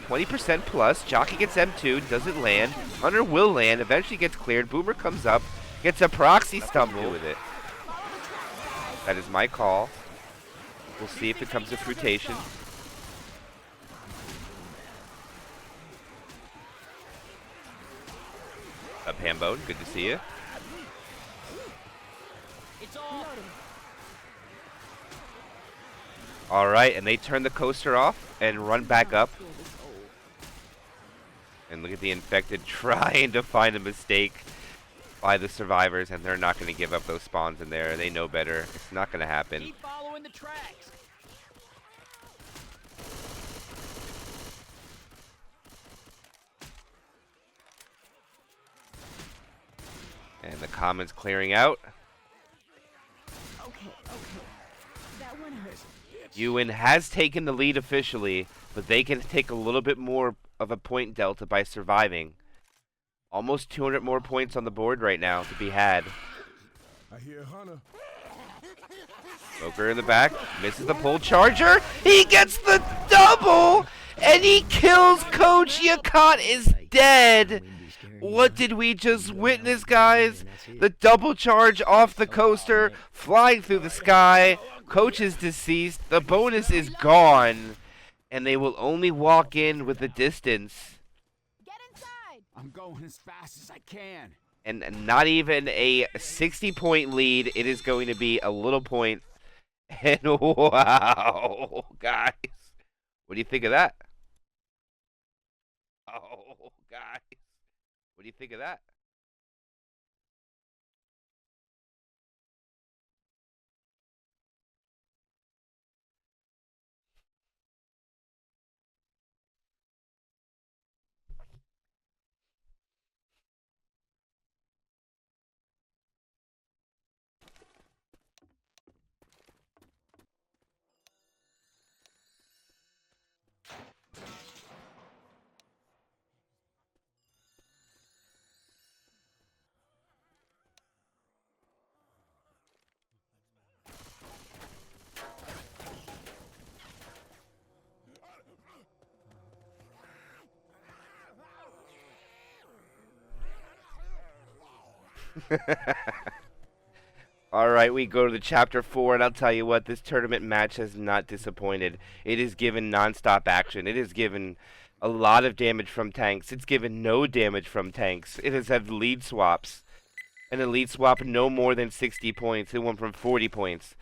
20% plus. Jockey gets M2, doesn't land. Hunter will land, eventually gets cleared. Boomer comes up, gets a proxy stumble with it. That is my call. We'll see if it comes to fruitation. Up Hambone, good to see you. Alright, and they turn the coaster off and run back up. And look at the infected trying to find a mistake by the survivors, and they're not going to give up those spawns in there. They know better. It's not going to happen. Keep following the tracks. And the commons clearing out. Okay. That one hurt. Uwin has taken the lead officially, but they can take a little bit more of a point delta by surviving. Almost 200 more points on the board right now to be had. I hear Hunter. Smoker in the back, misses the pull charger. He gets the double, and he kills Coach. Yakat is dead. What did we just witness, guys? The double charge off the coaster, flying through the sky. Coach is deceased. The bonus is gone, and they will only walk in with the distance. Get inside. I'm going as fast as I can. And not even a 60-point lead. It is going to be a little point. And wow, guys. What do you think of that? Oh, guys. What do you think of that? Alright, we go to the chapter 4, and I'll tell you what, this tournament match has not disappointed. It has given non-stop action. It has given a lot of damage from tanks. It's given no damage from tanks. It has had lead swaps. And a lead swap no more than 60 points. It went from 40 points.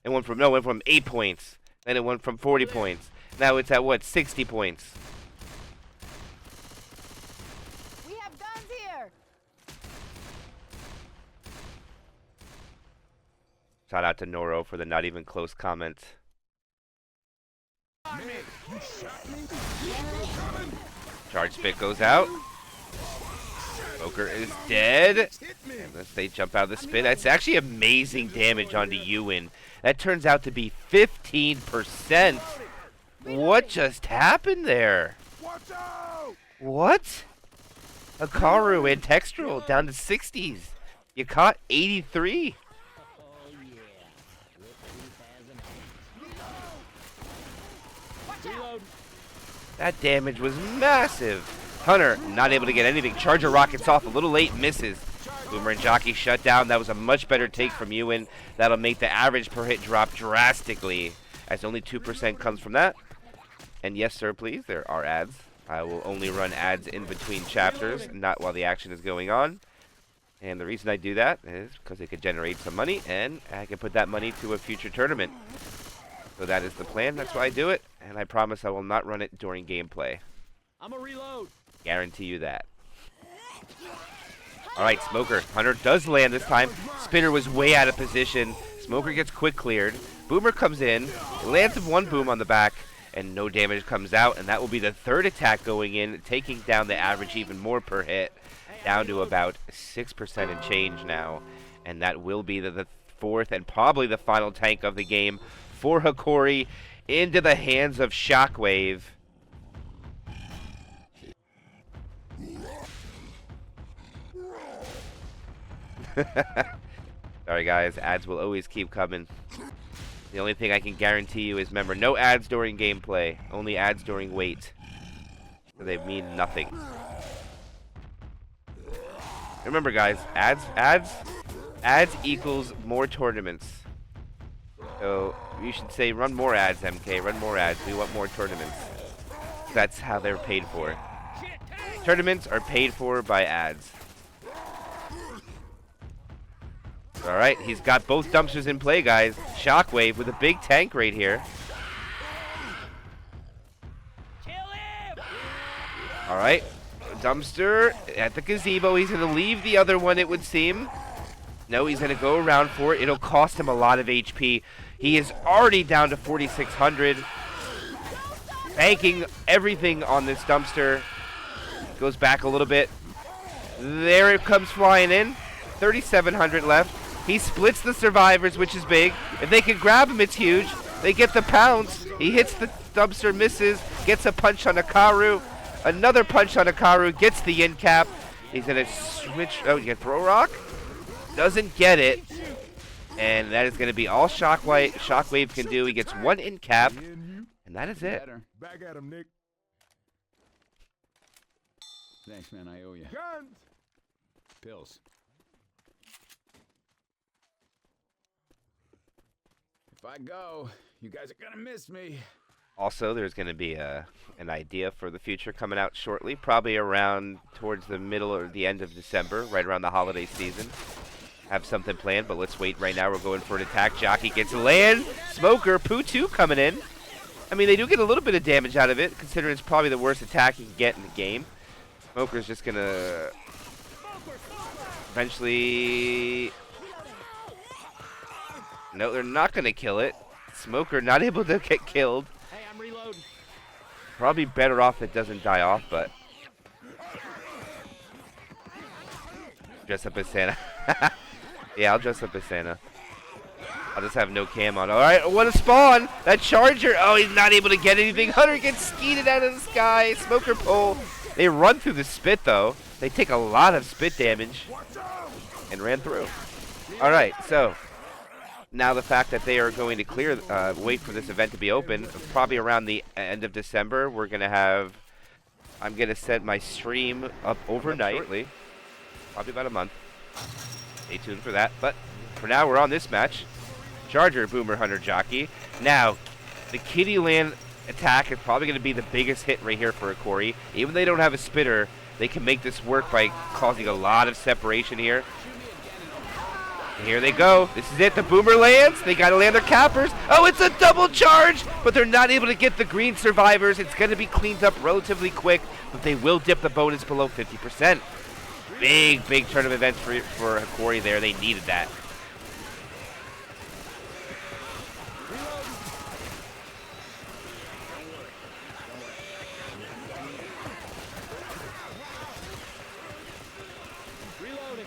It went from 8 points. Then it went from 40 points. Now it's at what, 60 points. We have guns here. Shout out to Noro for the not even close comment. Charge spit goes out. Smoker is dead. Unless they jump out of the spit. That's actually amazing damage onto Uwin. That turns out to be 15%. What just happened there? Watch out! What? Hokori and Textural down to 60s. You caught 83. Oh, yeah. With 3,000 Reload. That damage was massive. Hunter not able to get anything. Charger rockets off a little late, misses. Boomer and Jockey shut down. That was a much better take from Uwin. That'll make the average per hit drop drastically, as only 2% comes from that. And yes, sir, please, there are ads. I will only run ads in between chapters, not while the action is going on. And the reason I do that is because it could generate some money, and I can put that money to a future tournament. So that is the plan. That's why I do it. And I promise I will not run it during gameplay. I'm a reload. Guarantee you that. Alright, Smoker. Hunter does land this time. Spinner was way out of position. Smoker gets quick cleared. Boomer comes in, lands one boom on the back, and no damage comes out. And that will be the third attack going in, taking down the average even more per hit, down to about 6% and change now. And that will be the fourth and probably the final tank of the game for Hokori, into the hands of Shockwave. Sorry guys, ads will always keep coming. The only thing I can guarantee you is, remember, no ads during gameplay, only ads during wait. So they mean nothing. Remember guys, ads equals more tournaments. So you should say run more ads, MK, run more ads. We want more tournaments. That's how they're paid for. Tournaments are paid for by ads. Alright, he's got both dumpsters in play, guys. Shockwave with a big tank right here. Alright, dumpster at the gazebo. He's going to leave the other one, it would seem. No, he's going to go around for it. It'll cost him a lot of HP. He is already down to 4,600. Banking everything on this dumpster. Goes back a little bit. There it comes flying in. 3,700 left. He splits the survivors, which is big. If they can grab him, it's huge. They get the pounce. He hits the dumpster, misses. Gets a punch on Hikaru. Another punch on Hikaru. Gets the in cap. He's going to switch. Oh, you get throw rock? Doesn't get it. And that is going to be all Shockwave can do. He gets one in cap. And that is it. Back at him, Nick. Thanks, man. I owe you. Guns! Pills. If I go, you guys are gonna miss me. Also, there's going to be an idea for the future coming out shortly, probably around towards the middle or the end of December, right around the holiday season. Have something planned, but let's wait. Right now, we're going for an attack. Jockey gets a land. Smoker, Poo 2 coming in. I mean, they do get a little bit of damage out of it, considering it's probably the worst attack you can get in the game. Smoker's just going to eventually... No, they're not going to kill it. Smoker not able to get killed. Hey, I'm reloading. Probably better off it doesn't die off, but... Dress up as Santa. Yeah, I'll dress up as Santa. I'll just have no cam on. Alright, what a spawn! That Charger! Oh, he's not able to get anything. Hunter gets skeeted out of the sky. Smoker pull. They run through the spit, though. They take a lot of spit damage. And ran through. Alright, so... Now the fact that they are going to clear, wait for this event to be open, probably around the end of December, we're going to have... I'm going to set my stream up overnightly. Probably about a month. Stay tuned for that. But for now, we're on this match. Charger, Boomer, Hunter, Jockey. Now, the Kitty Land attack is probably going to be the biggest hit right here for Hokori. Even though they don't have a spitter, they can make this work by causing a lot of separation here. And here they go. This is it. The Boomer lands. They got to land their cappers. Oh, it's a double charge, but they're not able to get the green survivors. It's going to be cleaned up relatively quick, but they will dip the bonus below 50%. Big, big tournament events for Hokori there. They needed that. Reloading.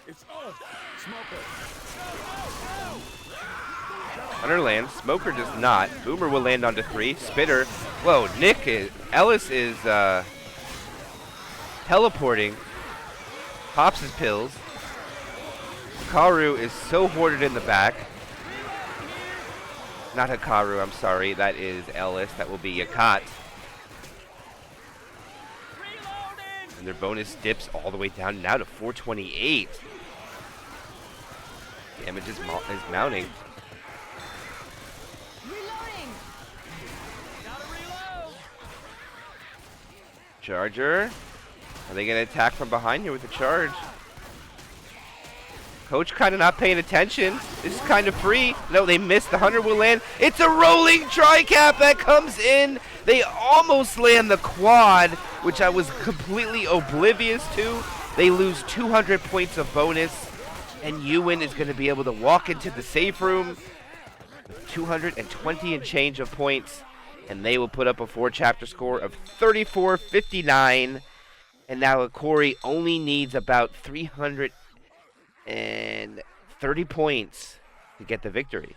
It's off! Smoker! Hunter lands. Smoker does not. Boomer will land onto 3. Spitter. Whoa, Ellis is teleporting. Pops his pills. Hikaru is so hoarded in the back. Not Hikaru, I'm sorry. That is Ellis. That will be Yakat. And their bonus dips all the way down now to 428. Damage is mounting. Reloading. Charger. Are they going to attack from behind here with the charge? Coach kind of not paying attention. This is kind of free. No, they missed. The Hunter will land. It's a rolling tri-cap that comes in. They almost land the quad, which I was completely oblivious to. They lose 200 points of bonus, and Uwin is going to be able to walk into the safe room with 220 and change of points, and they will put up a 4-chapter score of 34-59. And now Hokori only needs about 330 points to get the victory.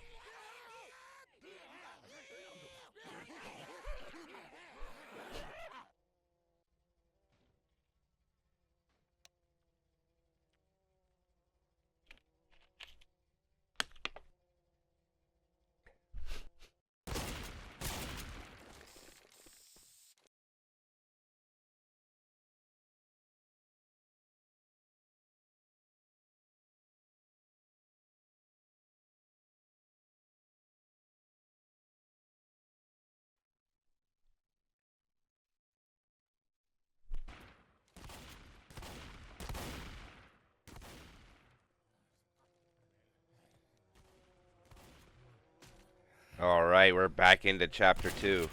All right, we're back into chapter 2.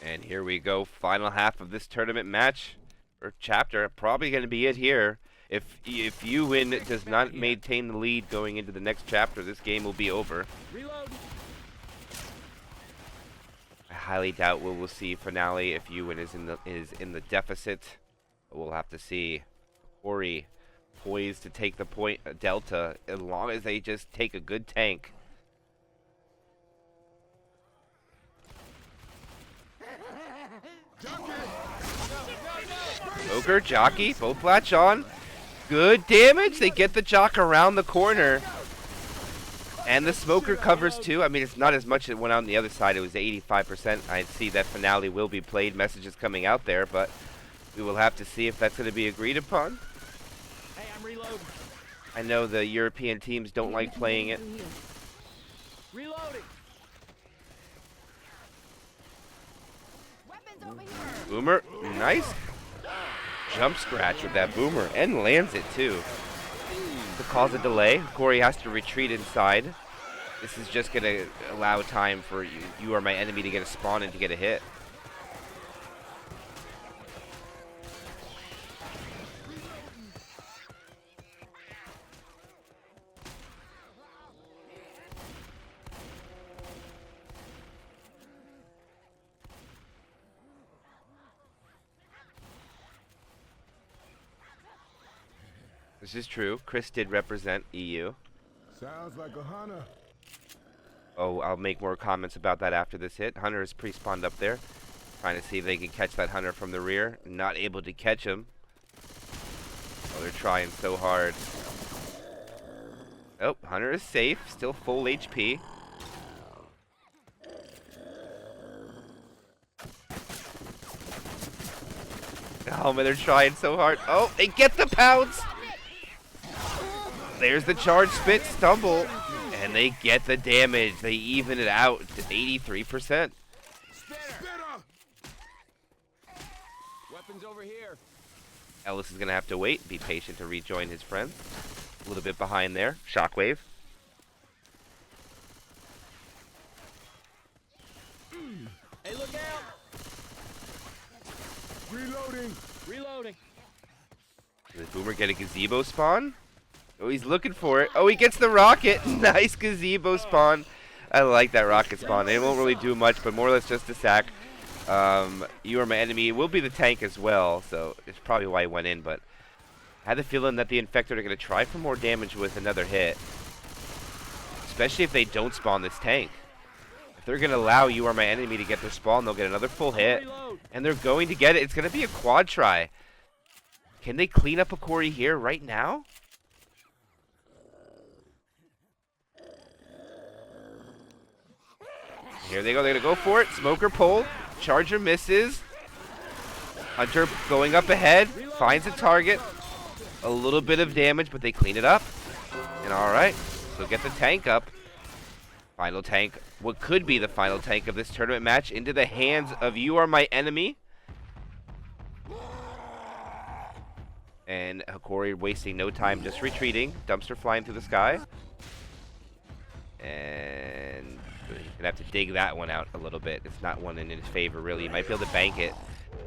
And here we go, final half of this tournament match, or chapter. Probably going to be it here. If Uwin does not maintain the lead going into the next chapter, this game will be over. Reload. I highly doubt we'll see finale if Uwin is in the deficit. We'll have to see. Hokori poised to take the point delta as long as they just take a good tank. Ogre, Jockey, both latch on. Good damage. They get the Jock around the corner. And the Smoker covers too. I mean, it's not as much as it went on the other side. It was 85%. I see that finale will be played. Messages coming out there, but we will have to see if that's going to be agreed upon. Hey, I'm reloading. I know the European teams don't like playing it. Reloading. Weapons over here. Boomer, nice jump scratch with that Boomer, and lands it too. To cause a delay, Hokori has to retreat inside. This is just going to allow time for you are my enemy to get a spawn and to get a hit. This is true. Chris did represent EU. Sounds like a hunter. Oh, I'll make more comments about that after this hit. Hunter is pre-spawned up there. Trying to see if they can catch that Hunter from the rear. Not able to catch him. Oh, they're trying so hard. Oh, Hunter is safe. Still full HP. Oh, man, they're trying so hard. Oh, they get the pounce! There's the charge, spit, stumble, and they get the damage. They even it out to 83%. Weapons over here. Ellis is going to have to wait, be patient to rejoin his friends. A little bit behind there. Shockwave. Hey, look out! Reloading. Reloading. Does Boomer get a gazebo spawn? Oh, he's looking for it. Oh, he gets the rocket. Nice gazebo spawn. I like that rocket spawn. It won't really do much, but more or less just a sack. You Are My Enemy will be the tank as well, so it's probably why he went in, but I had the feeling that the Infected are going to try for more damage with another hit. Especially if they don't spawn this tank. If they're going to allow You Are My Enemy to get their spawn, they'll get another full hit. And they're going to get it. It's going to be a quad try. Can they clean up Hokori here right now? Here they go. They're going to go for it. Smoker pull. Charger misses. Hunter going up ahead. Finds a target. A little bit of damage, but they clean it up. And alright. So get the tank up. Final tank. What could be the final tank of this tournament match into the hands of You Are My Enemy. And Hokori wasting no time, just retreating. Dumpster flying through the sky. And he's going to have to dig that one out a little bit. It's not one in his favor, really. He might be able to bank it.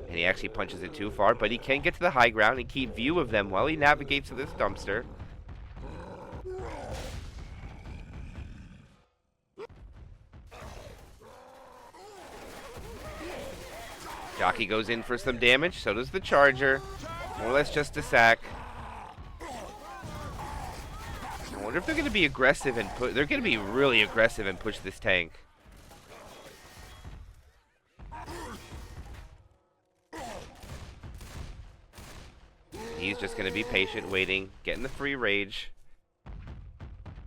And he actually punches it too far. But he can get to the high ground and keep view of them while he navigates to this dumpster. Jockey goes in for some damage. So does the Charger. More or less just a sack. I wonder if they're going to be aggressive and put. They're going to be really aggressive and push this tank. He's just going to be patient, waiting, getting the free rage,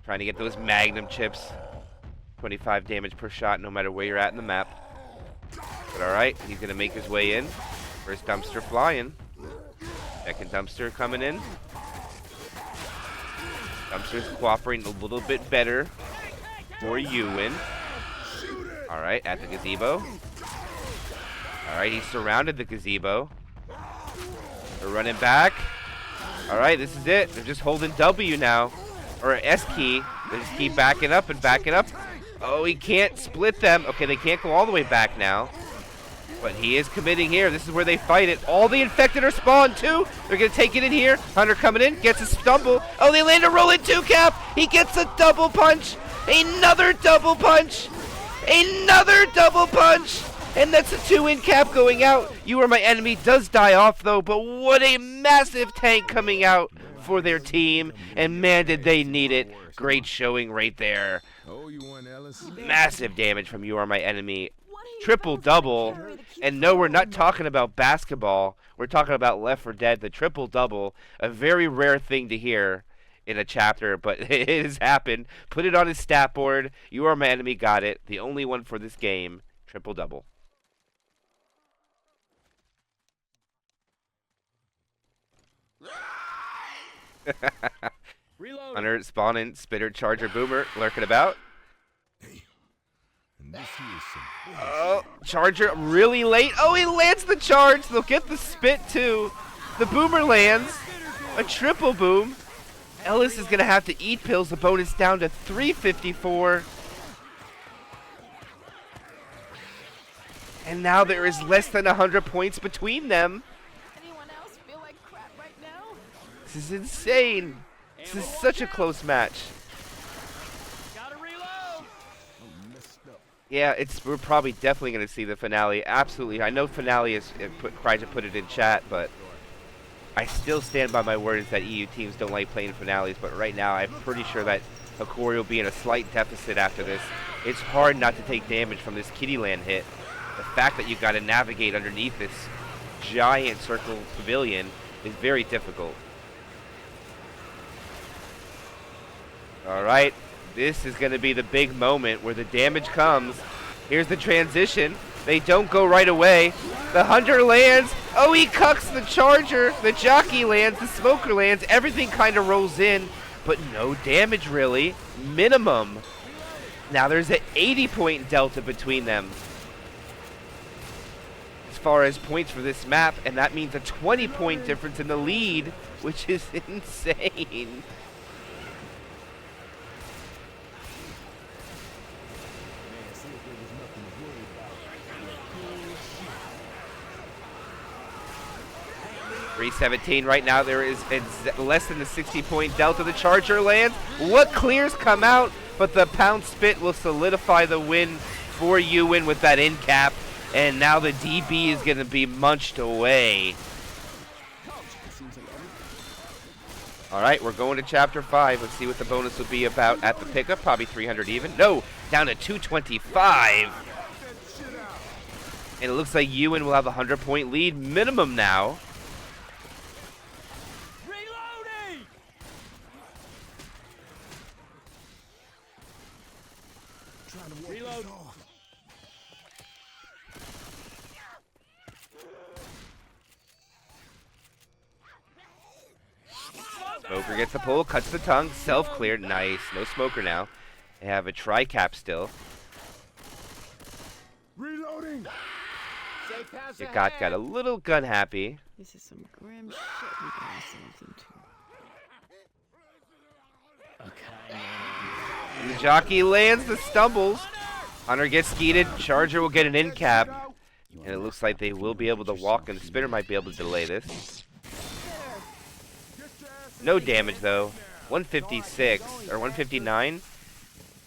trying to get those Magnum chips. 25 damage per shot, no matter where you're at in the map. But all right, he's going to make his way in. First dumpster flying. Second dumpster coming in. Dumpster's cooperating a little bit better for Uwin. Alright, at the gazebo. Alright, he surrounded the gazebo. They're running back. Alright, this is it. They're just holding W now. Or S key. They just keep backing up and backing up. Oh, he can't split them. Okay, they can't go all the way back now. But he is committing here. This is where they fight it. All the Infected are spawned too. They're going to take it in here. Hunter coming in. Gets a stumble. Oh, they land a roll in two cap. He gets a double punch. Another double punch. Another double punch. And that's a 2-in cap going out. You Are My Enemy does die off though. But what a massive tank coming out for their team. And man, did they need it. Great showing right there. Massive damage from You Are My Enemy. Triple double, and no, we're not talking about basketball. We're talking about Left 4 Dead, the triple double, a very rare thing to hear in a chapter, but it has happened. Put it on his stat board. You Are My Enemy got it. The only one for this game, triple double. Hunter spawning, Spitter, Charger, Boomer lurking about. Oh, Charger really late. Oh, he lands the charge. They'll get the spit too. The Boomer lands. A triple boom. Ellis is going to have to eat pills. The bonus down to 354. And now there is less than 100 points between them. Anyone else feel like crap right now? This is insane. This is such a close match. Yeah, we're probably definitely going to see the finale. Absolutely. I know finale is Kryja put it in chat, but I still stand by my words that EU teams don't like playing finales. But right now, I'm pretty sure that Hokori will be in a slight deficit after this. It's hard not to take damage from this Kittyland hit. The fact that you've got to navigate underneath this giant circle pavilion is very difficult. All right. This is going to be the big moment where the damage comes. Here's the transition. They don't go right away. The Hunter lands. Oh, he cucks the Charger. The Jockey lands. The Smoker lands. Everything kind of rolls in, but no damage really. Minimum. Now there's an 80-point delta between them as far as points for this map, and that means a 20-point difference in the lead, which is insane. 317 right now. There is less than the 60-point delta. The Charger lands. What clears come out, but the Pound Spit will solidify the win for Uwin with that in cap. And now the DB is going to be munched away. All right, we're going to Chapter 5. Let's see what the bonus will be about at the pickup. Probably 300 even. No, down to 225. And it looks like Uwin will have a 100-point lead minimum now. Reloading! Reload. Smoker gets the pull, cuts the tongue, self-cleared. Nice. No smoker now. They have a tri-cap still. Reloading. Safe pass It ahead. got a little gun happy. This is some grim shit we got ourselves into. Okay. And the jockey lands the stumbles. Hunter gets skeeted. Charger will get an in cap. And it looks like they will be able to walk, and the spinner might be able to delay this. No damage, though. 156, or 159.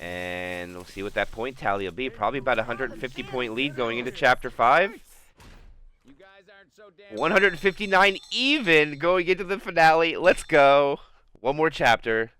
And we'll see what that point tally will be. Probably about a 150-point lead going into Chapter 5. You guys aren't so damn 159 even going into the finale. Let's go. One more chapter.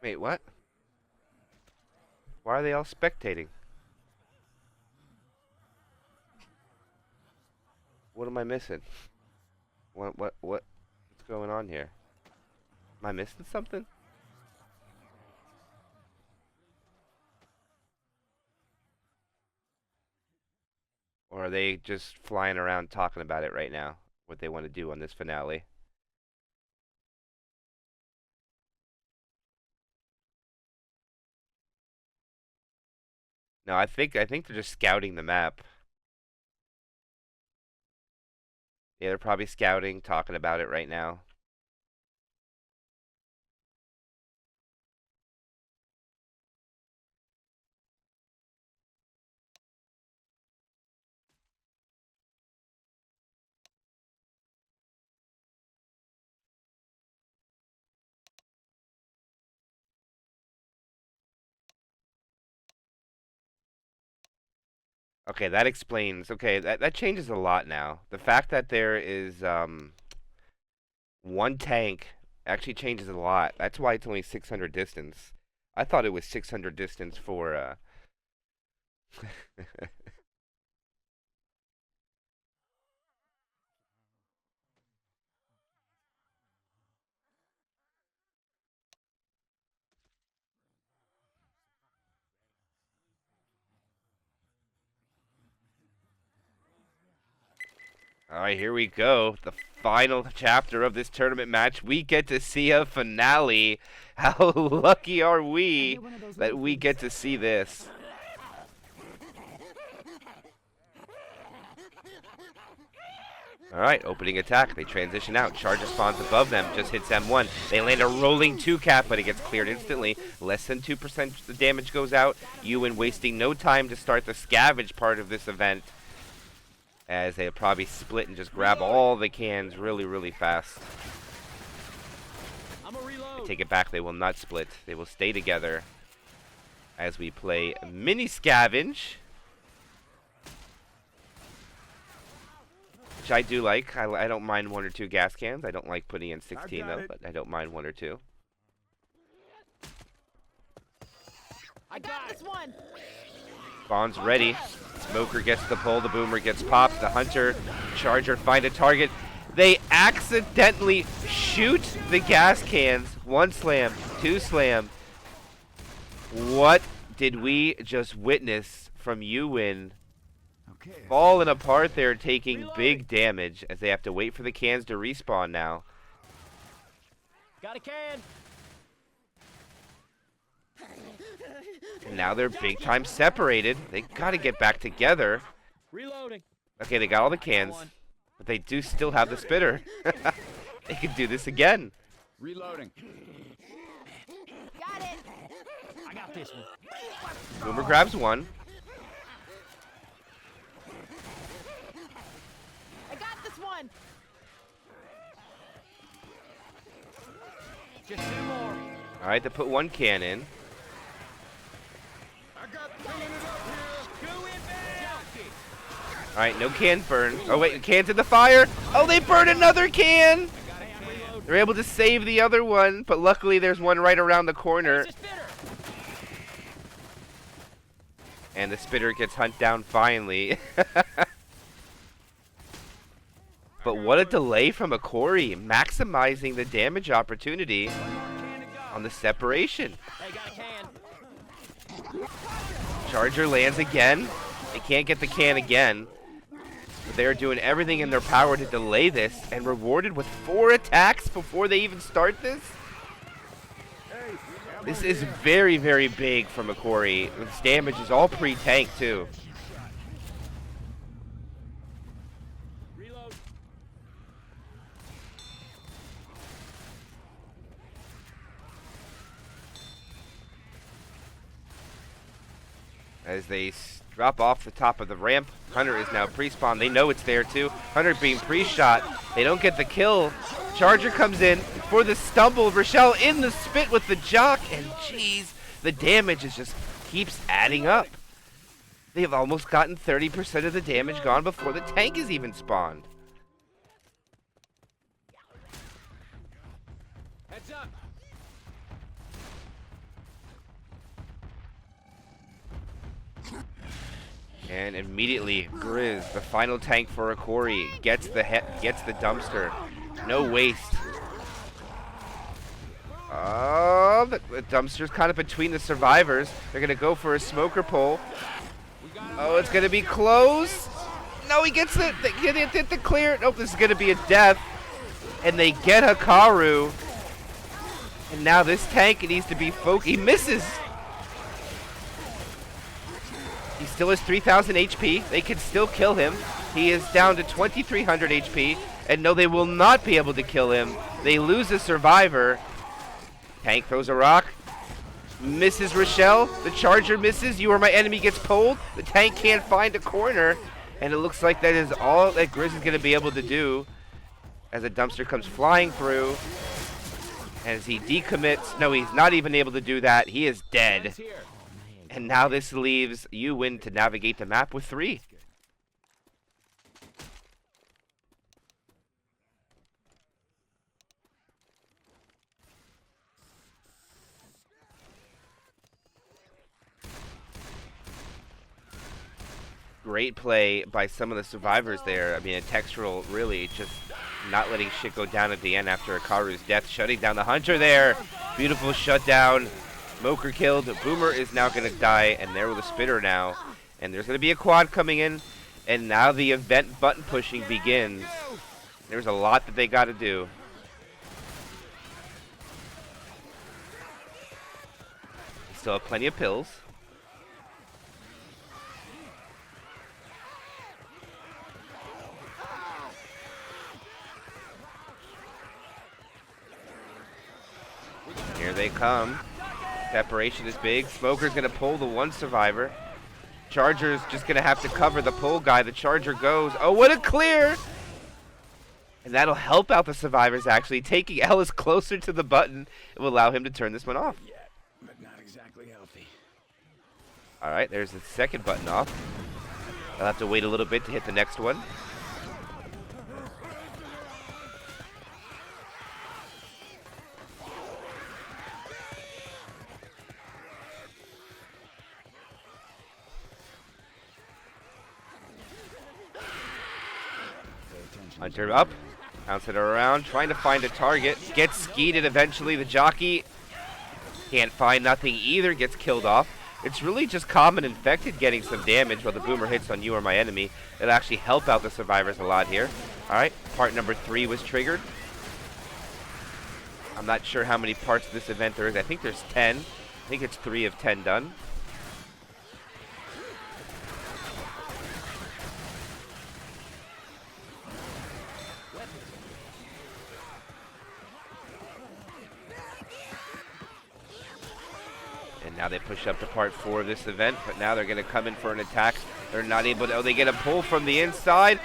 Wait, what? Why are they all spectating? What am I missing? What's going on here? Am I missing something? Or are they just flying around talking about it right now? What they want to do on this finale? No, I think they're just scouting the map. Yeah, they're probably scouting, talking about it right now. Okay, that explains. Okay, that changes a lot now. The fact that there is one tank actually changes a lot. That's why it's only 600 distance. I thought it was 600 distance for All right, here we go. The final chapter of this tournament match. We get to see a finale. How lucky are we that we get to see this? All right, opening attack. They transition out. Charger spawns above them. Just hits M1. They land a rolling 2-cap, but it gets cleared instantly. Less than 2% the damage goes out. Uwin wasting no time to start the scavenge part of this event, as they'll probably split and just grab all the cans really, really fast. I'm a reload. I take it back. They will not split. They will stay together as we play mini scavenge, which I do like. I don't mind 1 or 2 gas cans. I don't like putting in 16 though, but I don't mind 1 or 2. I got this one. Spawn's ready. Smoker gets the pull. The boomer gets popped. The hunter, charger find a target. They accidentally shoot the gas cans. 1 slam, 2 slam. What did we just witness from Uwin? Falling apart there, taking big damage as they have to wait for the cans to respawn now. Got a can. And now they're big time separated. They gotta get back together. Reloading. Okay, they got all the cans, but they do still have the spitter. They could do this again. Reloading. Got it. I got this one. Boomer grabs 1. I got this one. Just 2 more. All right, they put 1 can in. I got filling it up here. Go in there. All right, no can burn. Oh wait, can's in the fire. Oh, they burned another can. They're able to save the other one, but luckily there's one right around the corner. It's a spitter. And the spitter gets hunt down finally. But what a delay from Hokori, maximizing the damage opportunity on the separation. Hey, got a can. Charger lands again. They can't get the can again. But they're doing everything in their power to delay this, and rewarded with 4 attacks before they even start this. This is very, very big from Hokori. This damage is all pre-tank too. Reload. As they drop off the top of the ramp, Hunter is now pre-spawn. They know it's there too. Hunter being pre-shot. They don't get the kill. Charger comes in for the stumble. Rochelle in the spit with the jock, and jeez, the damage is just keeps adding up. They have almost gotten 30% of the damage gone before the tank is even spawned. Heads up. And immediately, Grizz, the final tank for Hokori, gets the dumpster. No waste. Oh, the dumpster's kind of between the survivors. They're gonna go for a smoker pull. Oh, it's gonna be close. No, he gets it. They get the clear. Nope, this is gonna be a death. And they get Hikaru. And now this tank needs to be He misses. He still has 3,000 HP. They can still kill him. He is down to 2,300 HP. And no, they will not be able to kill him. They lose a survivor. Tank throws a rock. Misses Rochelle. The charger misses. You are my enemy gets pulled. The tank can't find a corner. And it looks like that is all that Grizz is going to be able to do. As a dumpster comes flying through. As he decommits. No, he's not even able to do that. He is dead. And now this leaves Uwin to navigate the map with 3. Great play by some of the survivors there. I mean, a textural really just not letting shit go down at the end after Hikaru's death. Shutting down the hunter there. Beautiful shutdown. Smoker killed. Boomer is now going to die, and there with a spitter now. And there's going to be a quad coming in, and now the event button pushing begins. There's a lot that they got to do. Still have plenty of pills. Here they come. Separation is big. Smoker's going to pull the 1 survivor. Charger's just going to have to cover the pull guy. The charger goes. Oh, what a clear! And that'll help out the survivors, actually. Taking Ellis closer to the button, it will allow him to turn this one off. But not exactly healthy. All right, there's the second button off. I'll have to wait a little bit to hit the next one. Hunter up, bouncing it around, trying to find a target. Gets skeeted eventually. The jockey can't find nothing either, gets killed off. It's really just Common Infected getting some damage while the boomer hits on You Are My Enemy. It'll actually help out the survivors a lot here. Alright, part number 3 was triggered. I'm not sure how many parts of this event there is. I think there's 10. I think it's 3 of 10 done. And now they push up to part 4 of this event, but now they're going to come in for an attack. They're not able to. Oh, they get a pull from the inside.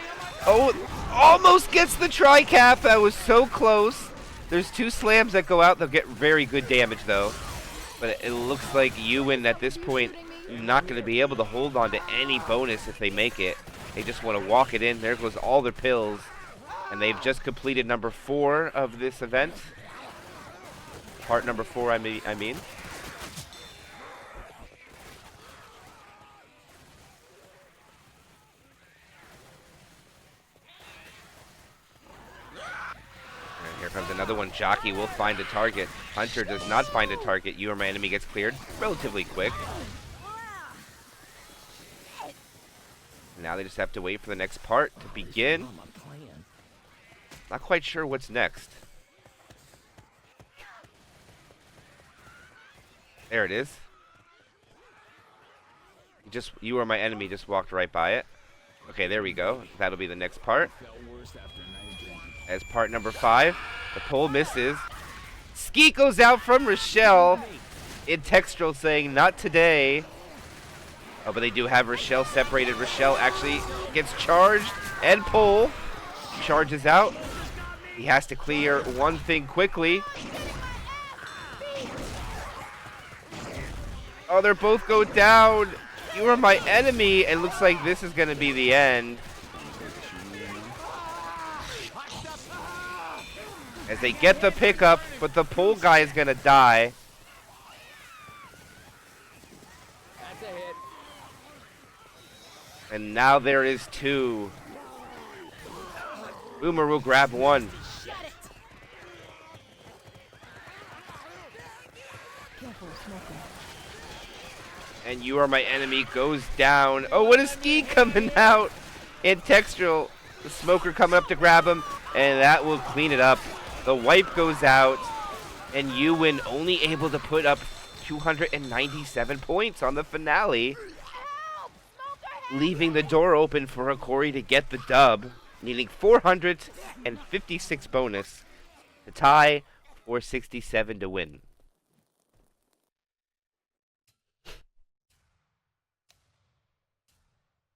Oh, almost gets the tri-cap. That was so close. There's 2 slams that go out. They'll get very good damage, though. But it looks like Uwin at this point not going to be able to hold on to any bonus if they make it. They just want to walk it in. There goes all their pills. And they've just completed number 4 of this event. Part number 4, I mean. Here comes another one. Jockey will find a target. Hunter does not find a target. You Are My Enemy gets cleared relatively quick. Now they just have to wait for the next part to begin. Not quite sure what's next. There it is. You Are My Enemy just walked right by it. Okay, there we go. That'll be the next part. As part number 5, the pull misses. Skeet goes out from Rochelle in textual saying, "Not today." Oh, but they do have Rochelle separated. Rochelle actually gets charged and pull. Charges out. He has to clear one thing quickly. Oh, they're both go down. You Are My Enemy. It looks like this is going to be the end. As they get the pickup, but the pull guy is going to die. That's a hit. And now there is 2. Boomer will grab 1. Shut it. Careful, smoking. And You Are My Enemy goes down. Oh, what a ski coming out in textual. The smoker coming up to grab him, and that will clean it up. The wipe goes out, and Uwin only able to put up 297 points on the finale, leaving the door open for Hokori to get the dub, needing 456 bonus to tie or 67 to win.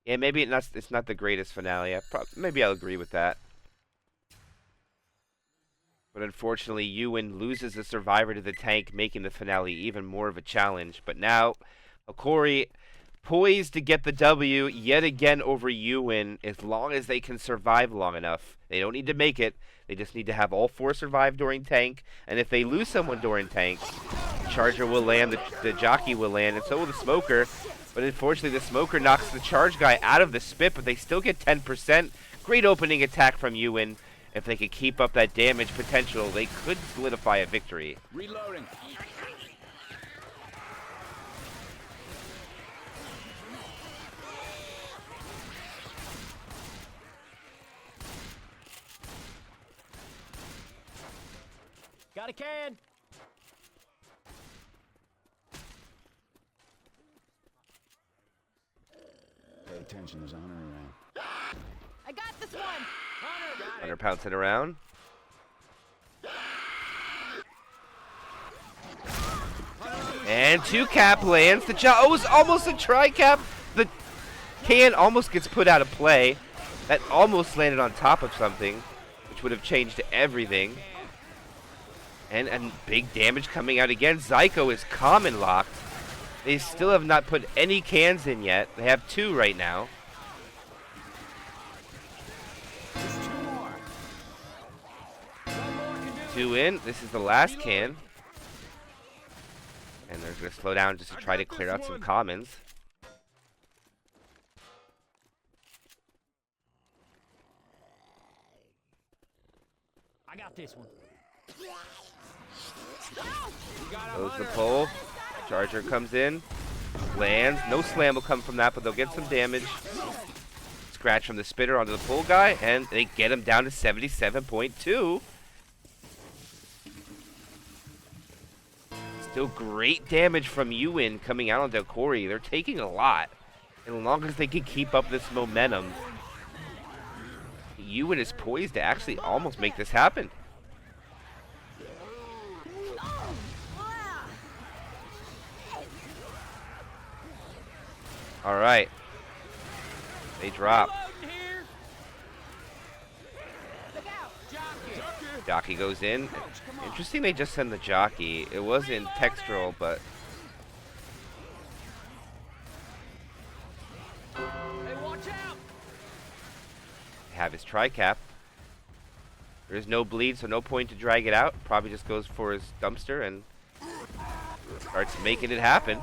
Yeah, maybe it's not the greatest finale. Maybe I'll agree with that. But unfortunately, Uwin loses the survivor to the tank, making the finale even more of a challenge. But now, Hokori poised to get the W yet again over Uwin as long as they can survive long enough. They don't need to make it. They just need to have all 4 survive during tank. And if they lose someone during tank, Charger will land, the jockey will land, and so will the smoker. But unfortunately, the smoker knocks the charge guy out of the spit, but they still get 10%. Great opening attack from Uwin. If they could keep up that damage potential, they could solidify a victory. Reloading. Got a can. Pay attention, there's a hunter around. I got this one. Hunter pouncing around. And 2 cap lands. The oh, it was almost a tri-cap. The can almost gets put out of play. That almost landed on top of something, which would have changed everything. And big damage coming out again. Zyko is common locked. They still have not put any cans in yet. They have 2 right now. Just 2 more. 2 in. This is the last can. And they're going to slow down just to try to clear out some commons. I got this one. Goes the pull. Charger comes in. Lands. No slam will come from that, but they'll get some damage. Scratch from the spitter onto the pull guy, and they get him down to 77.2. Still great damage from Uwin coming out onto Hokori. They're taking a lot. And as long as they can keep up this momentum, Uwin is poised to actually almost make this happen. All right. They drop. Jockey goes in. Interesting they just send the jockey. It wasn't textural, but... Hey, watch out! have his tri-cap. There is no bleed, so no point to drag it out. Probably just goes for his dumpster and starts making it happen.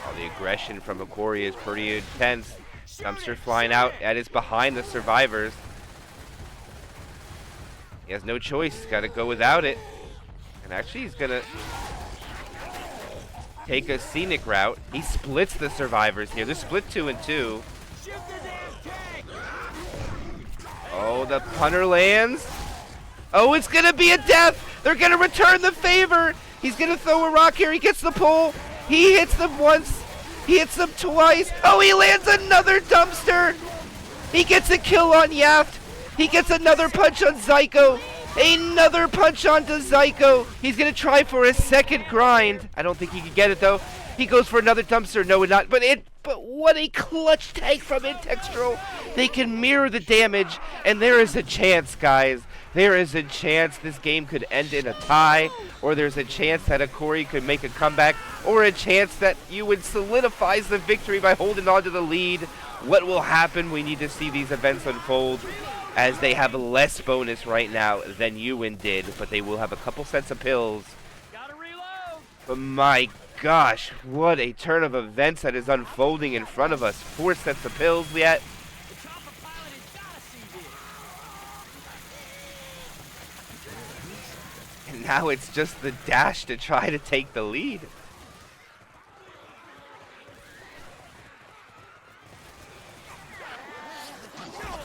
All the aggression from Hokori is pretty intense. Dumpster flying out. That is behind the survivors. He has no choice. He's got to go without it. And actually, he's going to take a scenic route. He splits the survivors here. They're split 2 and 2. Oh, the punter lands. Oh, it's going to be a death. They're going to return the favor. He's going to throw a rock here. He gets the pull. He hits them once. He hits them twice. Oh, he lands another dumpster. He gets a kill on Yaft. He gets another punch on Zyko. Another punch onto Zyko. He's going to try for a second grind. I don't think he can get it, though. He goes for another dumpster. No, not. But what a clutch tank from Intextral. They can mirror the damage, and there is a chance, guys. There is a chance this game could end in a tie, or there's a chance that Hokori could make a comeback, or a chance that Uwin solidifies the victory by holding on to the lead. What will happen? We need to see these events unfold, as they have less bonus right now than Uwin did, but they will have a couple sets of pills. Gotta reload. But my gosh, what a turn of events that is unfolding in front of us. 4 sets of pills yet. The chopper pilot has gotta see this. And now it's just the dash to try to take the lead.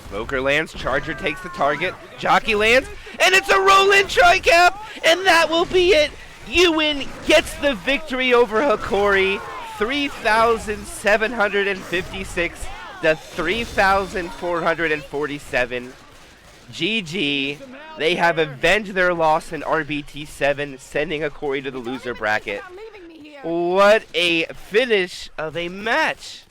Smoker lands, Charger takes the target, Jockey lands, and it's a roll-in tri-cap, and that will be it. Uwin gets the victory over Hokori, 3,756 to 3,447. GG. They have avenged their loss in RBT7, sending Hokori to the loser bracket. What a finish of a match.